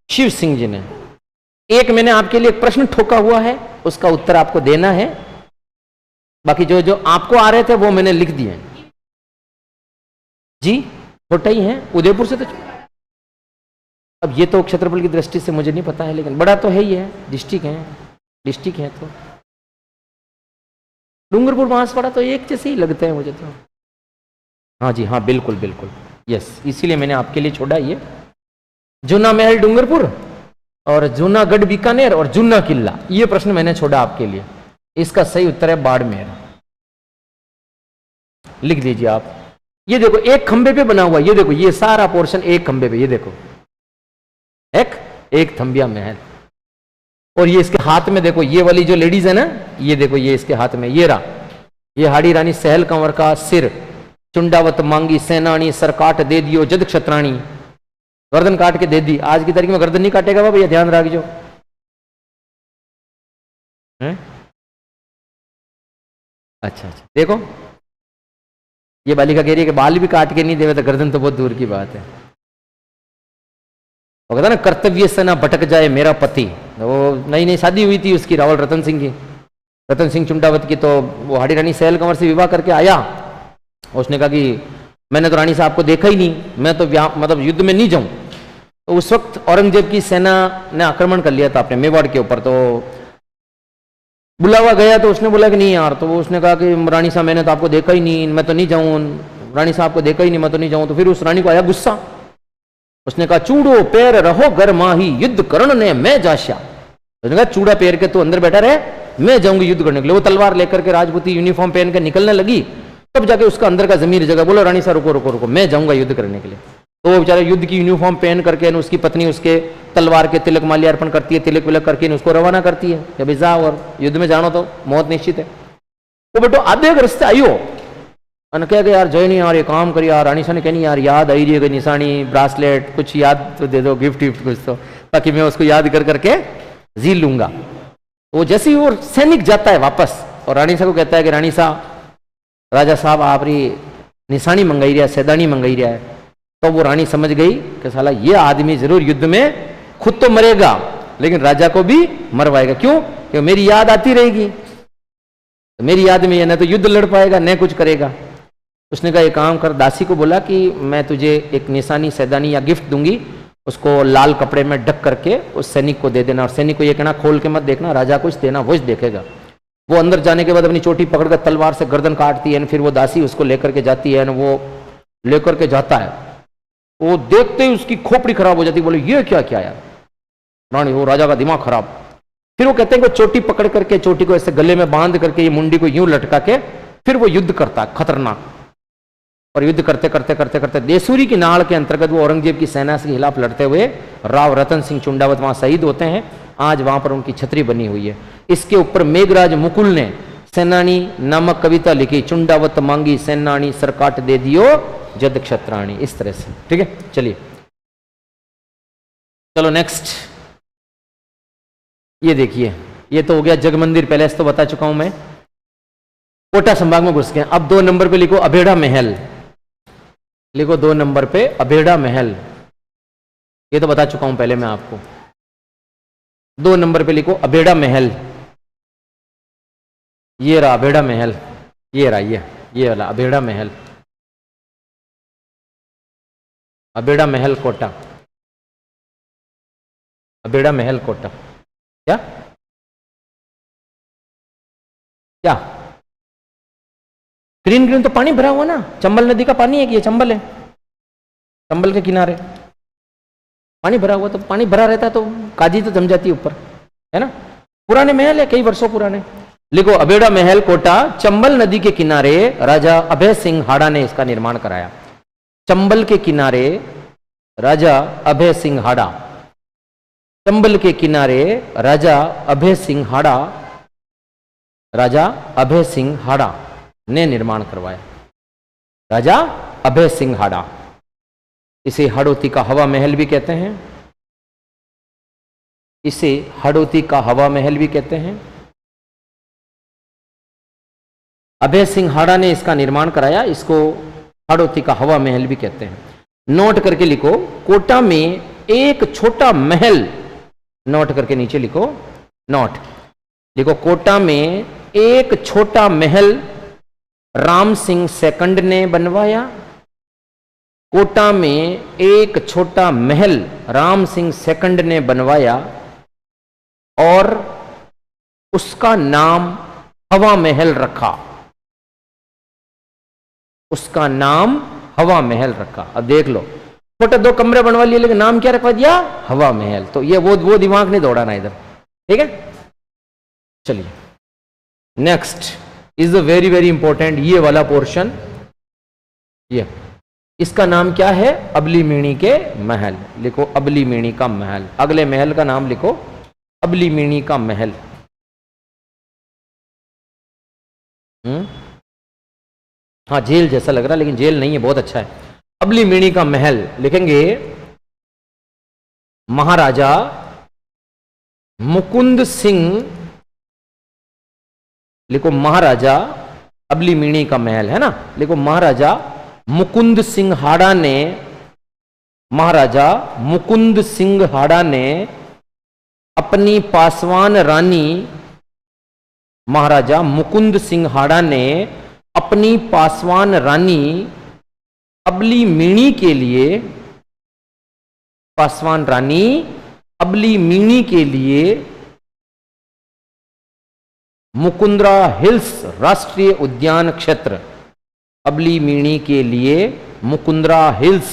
S1: शिव सिंह जी ने। एक मैंने आपके लिए एक प्रश्न ठोका हुआ है, उसका उत्तर आपको देना है। बाकी जो जो आपको आ रहे थे वो मैंने लिख दिए जी। छोटा ही है, उदयपुर से तो। अब ये तो क्षेत्रफल की दृष्टि से मुझे नहीं पता है, लेकिन बड़ा तो है ही है, डिस्ट्रिक्ट है तो। डूंगरपुर बांसवाड़ा तो एक जैसे ही लगते हैं मुझे तो। हाँ जी हाँ, बिल्कुल बिल्कुल, यस, इसीलिए मैंने आपके लिए छोड़ा ये। जूना महल डूंगरपुर और जूनागढ़ बीकानेर और जूना किला, ये प्रश्न मैंने छोड़ा आपके लिए। इसका सही उत्तर है बाड़मेर। लिख दीजिए आप। ये देखो एक खंबे पे बना हुआ, ये देखो ये सारा पोर्शन एक खंबे पे, ये देखो एक थंबिया महल। और ये इसके हाथ में देखो, ये वाली जो लेडीज है ना, ये देखो ये इसके हाथ में, ये रहा, ये हाड़ी रानी सहल कंवर का सिर, चुंडावत मांगी सेनानी सर काट दे दियो जद क्षत्राणी, गर्दन काट के दे दी। आज की तारीख में गर्दन नहीं काटेगा बाबा, ये ध्यान रखियो। अच्छा, देखो ये बालिका कह रही है कि बाल भी काट के नहीं देवे तो गर्दन तो बहुत दूर की बात है। वो कहता ना, कर्तव्य से ना भटक जाए मेरा पति। वो नई नई शादी हुई थी उसकी, रावल रतन सिंह की, रतन सिंह चुंडावत की। तो वो हाड़ी रानी सहल कंवर से विवाह करके आया। उसने कहा कि मैंने तो रानी साहब को देखा ही नहीं, मैं तो मतलब युद्ध में नहीं जाऊं। तो उस वक्त औरंगजेब की सेना ने आक्रमण कर लिया था अपने मेवाड़ के ऊपर। तो बुलावा गया तो उसने बोला कि नहीं यार, तो उसने कहा कि रानी साहब मैंने तो आपको देखा ही नहीं, मैं तो नहीं जाऊं, रानी साहब को देखा ही नहीं, मैं तो नहीं जाऊं। तो फिर उस रानी को आया गुस्सा। उसने कहा चूड़ो पैर रहो घर माही युद्ध करण ने मैं जाश्या। उसने कहा चूड़ा पैर के तू अंदर बैठा रहे, मैं जाऊंगी युद्ध करने के लिए। वो तलवार लेकर के राजपूती यूनिफॉर्म पहन के निकलने लगी, तब जाके उसका अंदर का जमीर जगह, बोलो रानी साहब रुको रुको रुको, मैं जाऊंगा युद्ध करने के लिए। तो वो बेचारा युद्ध की यूनिफॉर्म पहन करके उसकी पत्नी उसके तलवार के तिलक माल्यार्पण करती है, तिलक विलक करके उसको रवाना करती है कि भाई जाओ और युद्ध में जानो तो मौत निश्चित है। वो बेटो आधे रस्ते आयो અને કહે કે યાર જોઈ नहीं यार ये काम करिए यार। रानी साहब ने कहनी यार याद आई रही है, निशानी ब्रासलेट कुछ याद तो दे दो, गिफ्ट विफ्ट कुछ तो, ताकि मैं उसको याद कर करके जी लूंगा। वो जैसे ही वो सैनिक जाता है वापस और रानी साहब को कहता है कि रानी साहब, राजा साहब आपरी निशानी मंगाई रहा है, सैदानी मंगाई रहा है। तो वो रानी समझ गई कि साला ये आदमी जरूर युद्ध में खुद तो मरेगा लेकिन राजा को भी मरवाएगा। क्यों? क्योंकि मेरी याद आती रहेगी, तो मेरी याद में ये न तो युद्ध लड़ पाएगा न कुछ करेगा। उसने कहा एक काम कर, दासी को बोला कि मैं तुझे एक निशानी सैदानी या गिफ्ट दूंगी, उसको लाल कपड़े में ढक करके उस सैनिक को दे देना, और सैनिक को ये कहना खोल के मत देखना, राजा कुछ देना वो देखेगा। वो अंदर जाने के बाद अपनी चोटी पकड़कर तलवार से गर्दन काटती है, फिर वो दासी उसको लेकर के जाती है, वो लेकर के जाता है। वो देखते ही उसकी खोपड़ी खराब हो जाती, बोले ये क्या क्या यार रानी, वो राजा का दिमाग खराब। फिर वो कहते हैं कि चोटी पकड़ करके चोटी को ऐसे गले में बांध करके ये मुंडी को यूं लटका के फिर वो युद्ध करता है खतरनाक। और युद्ध करते करते करते करते देसूरी की नाड़ के अंतर्गत वो औरंगजेब की सेना के खिलाफ लड़ते हुए राव रतन सिंह चुंडावत वहां शहीद होते हैं। आज वहां पर उनकी छतरी बनी हुई है। इसके ऊपर मेघराज मुकुल ने सेनानी नामक कविता लिखी, चुंडावत मांगी सेनानी सरकाट दे दियो जद क्षत्राणी, इस तरह से। ठीक है, चलिए चलो नेक्स्ट। ये देखिए, ये तो हो गया जग मंदिर पैलेस, तो बता चुका हूं मैं। कोटा संभाग में घुस गए। अब 2 नंबर पे लिखो अभेड़ा महल, लिखो 2 नंबर पे अभेड़ा महल। ये तो बता चुका हूं पहले मैं आपको। 2 नंबर पे लिखो अभेड़ा महल। ये रहा अभेड़ा महल, ये रहा ये वाला अभेड़ा महल, अभेड़ा महल कोटा, अभेड़ा महल कोटा। क्या क्या ग्रीन ग्रीन तो पानी भरा हुआ ना, चंबल नदी का पानी है कि ये चंबल है, चंबल के किनारे पानी भरा हुआ, तो पानी भरा रहता है तो काजी तो जम जाती है ऊपर, है ना। पुराने महल है, कई वर्षों पुराने। लिखो अभेड़ा महल कोटा, चंबल नदी के किनारे राजा अभय सिंह हाड़ा ने इसका निर्माण कराया। चंबल के किनारे राजा अभय सिंह हाड़ा, चंबल के किनारे राजा अभय सिंह हाड़ा, राजा अभय सिंह हाड़ा ने निर्माण करवाया। राजा अभय सिंह हाड़ा, इसे हाड़ौती का हवा महल भी कहते हैं, इसे हाड़ौती का हवा महल भी कहते हैं। अभय सिंह हाड़ा ने इसका निर्माण कराया, इसको हाड़ौती का हवा महल भी कहते हैं। नोट करके लिखो, कोटा में एक छोटा महल, नोट करके नीचे लिखो, नोट लिखो, कोटा में एक छोटा महल राम सिंह सेकंड ने बनवाया। कोटा में एक छोटा महल राम सिंह सेकंड ने बनवाया और उसका नाम हवा महल रखा। उसका नाम हवा महल रखा। अब देख लो, छोटे 2 कमरे बनवा लिए लेकिन नाम क्या रखवा दिया? हवा महल। तो ये वो दिमाग नहीं दौड़ाना इधर, ठीक है। चलिए next is the very very important, ये वाला पोर्शन, ये इसका नाम क्या है? अबली मीणी के महल। लिखो अबली मीणी का महल। अगले महल का नाम लिखो अबली मीणी का महल। हाँ जेल जैसा लग रहा है लेकिन जेल नहीं है, बहुत अच्छा है। अबली मीणी का महल लिखेंगे महाराजा मुकुंद सिंह, लिखो महाराजा, अबली मीणी का महल है ना, लिखो महाराजा मुकुंद सिंह हाड़ा ने, महाराजा मुकुंद सिंह हाड़ा ने अपनी पासवान रानी, महाराजा मुकुंद सिंह हाड़ा ने अपनी पासवान रानी अबली मीणी के लिए, पासवान रानी अबली मीणी के लिए मुकुंद्रा हिल्स राष्ट्रीय उद्यान क्षेत्र, अबली मीणी के लिए मुकुंद्रा हिल्स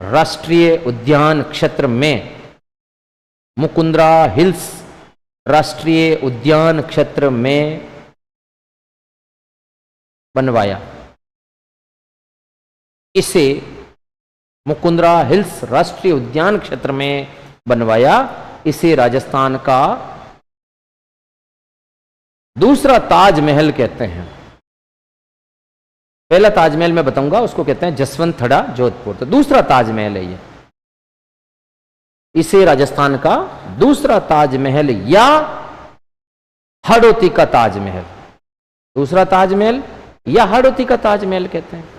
S1: राष्ट्रीय उद्यान क्षेत्र में, मुकुंद्रा हिल्स राष्ट्रीय उद्यान क्षेत्र में बनवाया। इसे मुकुंद्रा हिल्स राष्ट्रीय उद्यान क्षेत्र में बनवाया। इसे राजस्थान का दूसरा ताजमहल कहते हैं। पहला ताजमहल मैं बताऊंगा, उसको कहते हैं जसवंतथड़ा जोधपुर। तो दूसरा ताजमहल है ये, इसे राजस्थान का दूसरा ताजमहल या हाड़ौती का ताजमहल, दूसरा ताजमहल या हाड़ौती का ताजमहल कहते हैं।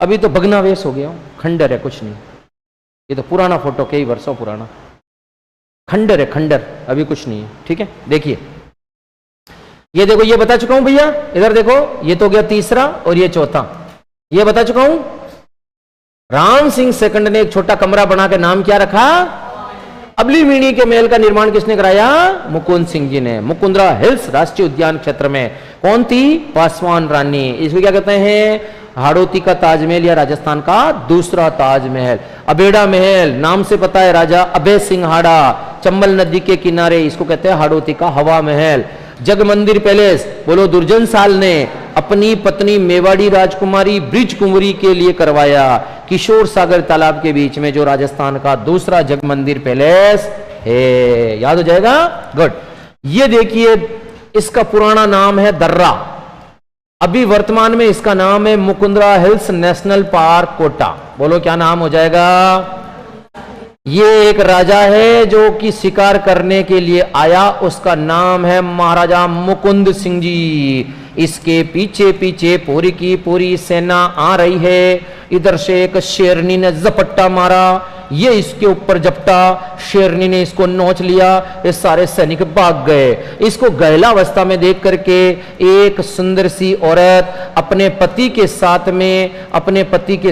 S1: अभी तो भग्नावेश हो गया, खंडर है, कुछ नहीं। ये तो पुराना फोटो, कई वर्षों पुराना खंडर है, खंडर, अभी कुछ नहीं है, ठीक है। देखिए ये देखो, ये बता चुका हूं भैया, इधर देखो, ये तो गया तीसरा और ये चौथा, ये बता चुका हूं। राम सिंह सेकंड ने एक छोटा कमरा बना के नाम क्या रखा? अबली मीणी के महल का निर्माण किसने कराया? मुकुंद सिंह जी ने। मुकुंद्रा हिल्स राष्ट्रीय उद्यान क्षेत्र में कौन थी? पासवान रानी। इसको क्या कहते हैं? हाड़ौती का ताजमहल या राजस्थान का दूसरा ताजमहल। अबेड़ा महल नाम से पता है, राजा अभय सिंह हाड़ा, चंबल नदी के किनारे, इसको कहते हैं हाड़ौती का हवा महल। जग मंदिर पैलेस बोलो दुर्जन साल ने अपनी पत्नी मेवाड़ी राजकुमारी ब्रिज कुंवरी के लिए करवाया, किशोर सागर तालाब के बीच में, जो राजस्थान का दूसरा जग मंदिर पैलेस है। याद हो जाएगा? गुड। ये देखिए, इसका पुराना नाम है दर्रा, अभी वर्तमान में इसका नाम है Mukundra hills national park Kota. बोलो क्या नाम हो जाएगा? ये एक राजा है जो कि शिकार करने के लिए आया, उसका नाम है महाराजा मुकुंद सिंह जी। इसके पीछे पीछे पूरी की पूरी सेना आ रही है। इधर से एक शेरनी ने झपट्टा मारा, ये इसके ऊपर झपटा, शेरनी ने इसको नोच लिया, ये सारे सैनिक भाग गए। इसको गैलावस्था में देख करके एक सुंदर सी औरत अपने पति के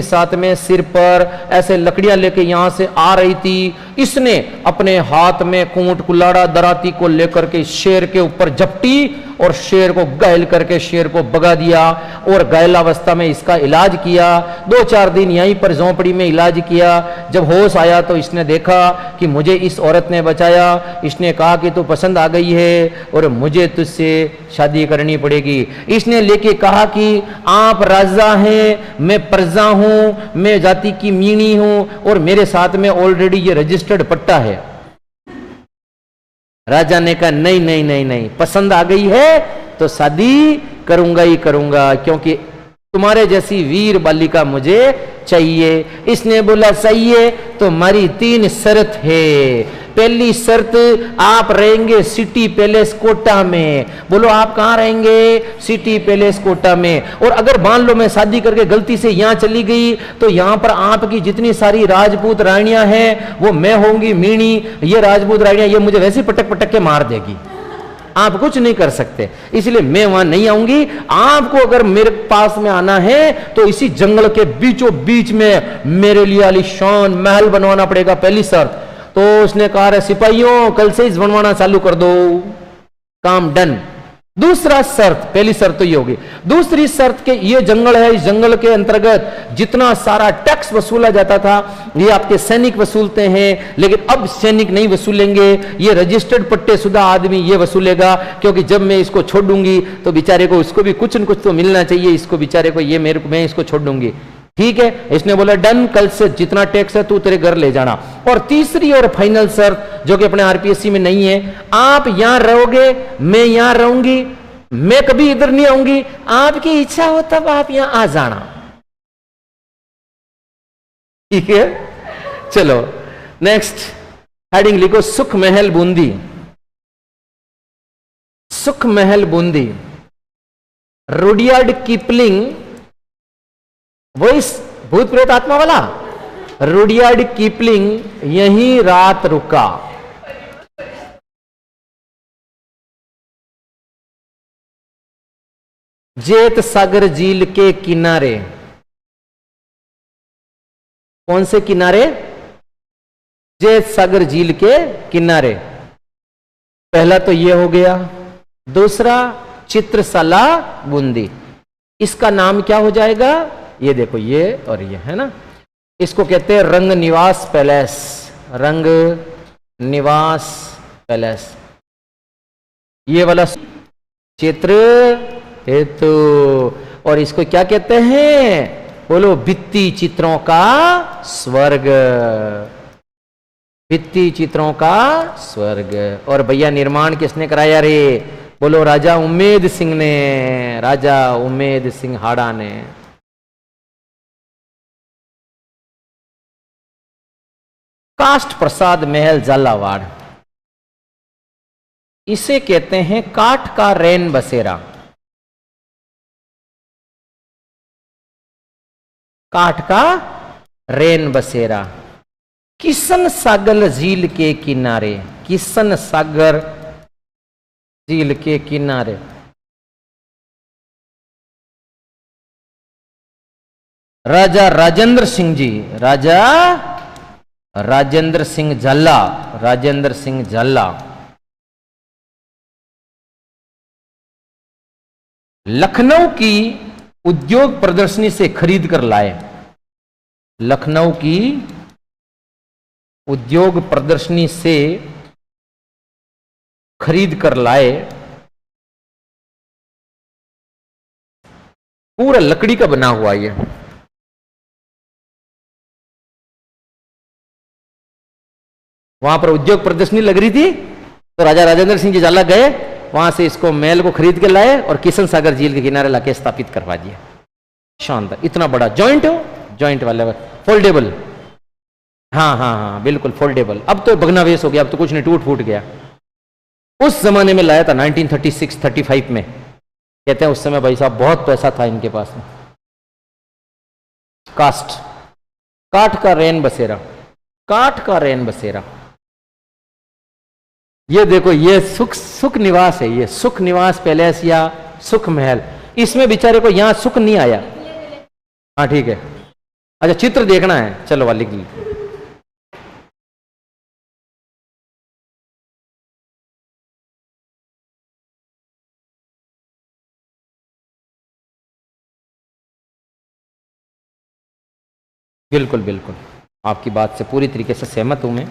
S1: साथ में सिर पर ऐसे लकड़ियां लेके यहां से आ रही थी। इसने अपने हाथ में कूंट कुल्हाड़ा दराती को लेकर के शेर के ऊपर झपटी और शेर को घायल करके शेर को भगा दिया और घायलावस्था में इसका इलाज किया। 2-4 दिन यहीं पर झोंपड़ी में इलाज किया। जब होश आया तो इसने देखा कि मुझे इस औरत ने बचाया। इसने कहा कि तू पसंद आ गई है और मुझे तुझसे शादी करनी पड़ेगी। इसने लेके कहा कि आप राजा हैं, मैं प्रजा हूं, मैं जाति की मीणी हूं और मेरे साथ में ऑलरेडी ये रजिस्टर्ड पट्टा है। राजा ने कहा नहीं नहीं नहीं नहीं, पसंद आ गई है तो शादी करूंगा ही करूंगा, क्योंकि तुम्हारे जैसी वीर बालिका मुझे चाहिए। इसने बोला सही है तो हमारी 3 शर्त है। पहली शर्त, आप रहेंगे सिटी पैलेस कोटा में। बोलो आप कहां रहेंगे? सिटी पैलेस कोटा में। और अगर मान लो मैं शादी करके गलती से यहां चली गई तो यहां पर आपकी जितनी सारी राजपूत रानियां हैं वो मैं होंगी मीणी। ये राजपूत रानियां ये मुझे वैसे पटक पटक के मार देगी, आप कुछ नहीं कर सकते, इसलिए मैं वहां नहीं आऊंगी। आपको अगर मेरे पास में आना है तो इसी जंगल के बीचों बीच में मेरे लिए आलीशान महल बनवाना पड़ेगा, पहली शर्त। तो उसने कहा सिपाहियों कल से इस बनवाना चालू कर दो, काम डन। दूसरा शर्त, पहली शर्त तो ये होगी। दूसरी शर्त के ये जंगल है, इस जंगल के अंतर्गत जितना सारा टैक्स वसूला जाता था ये आपके सैनिक वसूलते हैं, लेकिन अब सैनिक नहीं वसूलेंगे, ये रजिस्टर्ड पट्टेशुदा आदमी ये वसूलेगा, क्योंकि जब मैं इसको छोड़ दूंगी तो बेचारे को उसको भी कुछ न कुछ तो मिलना चाहिए, इसको बेचारे को, ये मेरे को, मैं इसको छोड़ दूंगी। ठीक है, इसने बोला डन, कल से जितना टैक्स है तू तेरे घर ले जाना। और तीसरी और फाइनल शर्त जो कि अपने आरपीएससी में नहीं है, आप यहां रहोगे, मैं यहां रहूंगी, मैं कभी इधर नहीं आऊंगी, आपकी इच्छा हो तब आप यहां आ जाना। ठीक है, चलो नेक्स्ट हेडिंग लिखो, सुख महल बूंदी। सुख महल बूंदी, रुडियार्ड किपलिंग, वो इस भूत प्रेत आत्मा वाला रुडियार्ड किपलिंग यहीं रात रुका। जेत सागर झील के किनारे। कौन से किनारे? जेत सागर झील के किनारे। पहला तो यह हो गया। दूसरा चित्रशाला बूंदी, इसका नाम क्या हो जाएगा? ये देखो, ये और ये है ना, इसको कहते हैं रंग निवास पैलेस। रंग निवास पैलेस, ये वाला चित्र हेतु। और इसको क्या कहते हैं? बोलो, भित्ति चित्रों का स्वर्ग। भित्ति चित्रों का स्वर्ग। और भैया निर्माण किसने कराया रे? बोलो, राजा उम्मेद सिंह ने, राजा उम्मेद सिंह हाड़ा ने। काष्ठ प्रसाद महल झालावाड़, इसे कहते हैं काठ का रैन बसेरा। काठ का रैन बसेरा, किशन सागर झील के किनारे। किशन सागर झील के किनारे। राजा राजेंद्र सिंह जी, राजा राजेंद्र सिंह झाला, राजेंद्र सिंह झाला लखनऊ की उद्योग प्रदर्शनी से खरीद कर लाए। लखनऊ की उद्योग प्रदर्शनी से खरीद कर लाए। पूरा लकड़ी का बना हुआ ये। वहां पर उद्योग प्रदर्शनी लग रही थी तो राजा राजेंद्र सिंह जी झाला गए, वहां से इसको महल को खरीद के लाए और किशन सागर झील के किनारे लाके स्थापित करवा दिया। शानदार, इतना बड़ा जॉइंट हो, जॉइंट वाले फोल्डेबल। हाँ हाँ हाँ बिल्कुल फोल्डेबल। अब तो भग्नावेश हो गया, अब तो कुछ नहीं, टूट फूट गया। उस जमाने में लाया था 1936-35 में। कहते हैं उस समय भाई साहब बहुत पैसा था इनके पास में। कास्ट, काठ का रैन बसेरा, काठ का रैन बसेरा। ये देखो, ये सुख निवास है, ये सुख निवास पैलेस या सुख महल। इसमें बेचारे को यहां सुख नहीं आया। हाँ ठीक है, अच्छा चित्र देखना है, चलो वाली लिख लीजिए। बिल्कुल बिल्कुल, आपकी बात से पूरी तरीके से सहमत हूं मैं।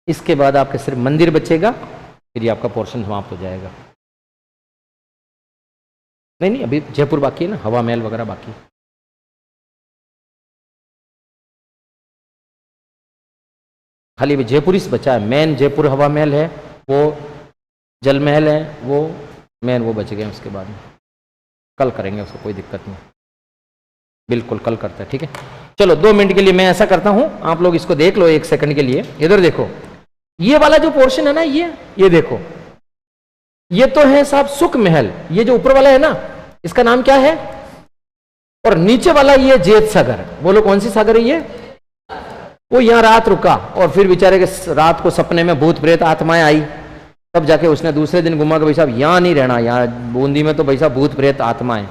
S1: इसके बाद आपके सिर्फ मंदिर बचेगा, फिर ये आपका पोर्शन समाप्त हो जाएगा। नहीं, अभी जयपुर बाकी है ना, हवा महल वगैरह बाकी। खाली अभी जयपुर ही बचा है। मेन जयपुर हवा महल है, वो जल महल है, वो मेन वो बच गए। उसके बाद में कल करेंगे उसको, कोई दिक्कत नहीं, बिल्कुल कल करते हैं, ठीक है। चलो 2 मिनट के लिए मैं ऐसा करता हूं, आप लोग इसको देख लो 1 सेकंड के लिए। इधर देखो, ये वाला जो पोर्शन है ना, ये देखो, ये तो है साहब सुख महल। ये जो ऊपर वाला है ना, इसका नाम क्या है? और नीचे वाला ये जेत सागर। बोलो कौन सी सागर है ये? वो यहां रात रुका और फिर बेचारे के रात को सपने में भूत प्रेत आत्माएं आई, तब जाके उसने दूसरे दिन घुमा के भाई साहब यहां नहीं रहना, यहां बूंदी में तो भाई साहब भूत प्रेत आत्माएं।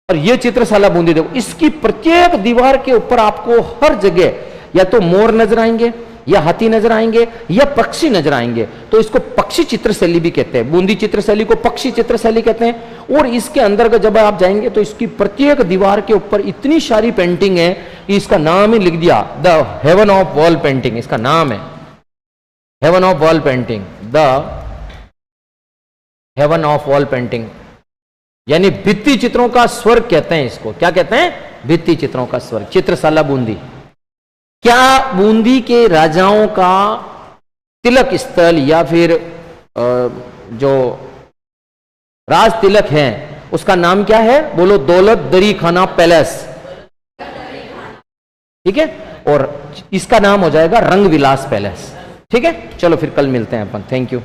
S1: और ये चित्रशाला बूंदी देखो, इसकी प्रत्येक दीवार के ऊपर आपको हर जगह या तो मोर नजर आएंगे, या हाथी नजर आएंगे, या पक्षी नजर आएंगे। तो इसको पक्षी चित्रशैली भी कहते हैं, बूंदी चित्रशैली को पक्षी चित्रशैली कहते हैं। और इसके अंदर का जब आप जाएंगे तो इसकी प्रत्येक दीवार के ऊपर इतनी सारी पेंटिंग है कि इसका नाम ही लिख दिया, the heaven of wall painting. इसका नाम है heaven of wall painting, the heaven of wall painting, यानी भित्ति चित्रों का स्वर्ग कहते हैं इसको। क्या कहते हैं? भित्ति चित्रों का स्वर्ग, चित्रशाला बूंदी। क्या बूंदी के राजाओं का तिलक स्थल या फिर जो राज तिलक है उसका नाम क्या है? बोलो, दौलत दरी खाना पैलेस, ठीक है। और इसका नाम हो जाएगा रंग विलास पैलेस, ठीक है। चलो फिर कल मिलते हैं अपन, थैंक यू।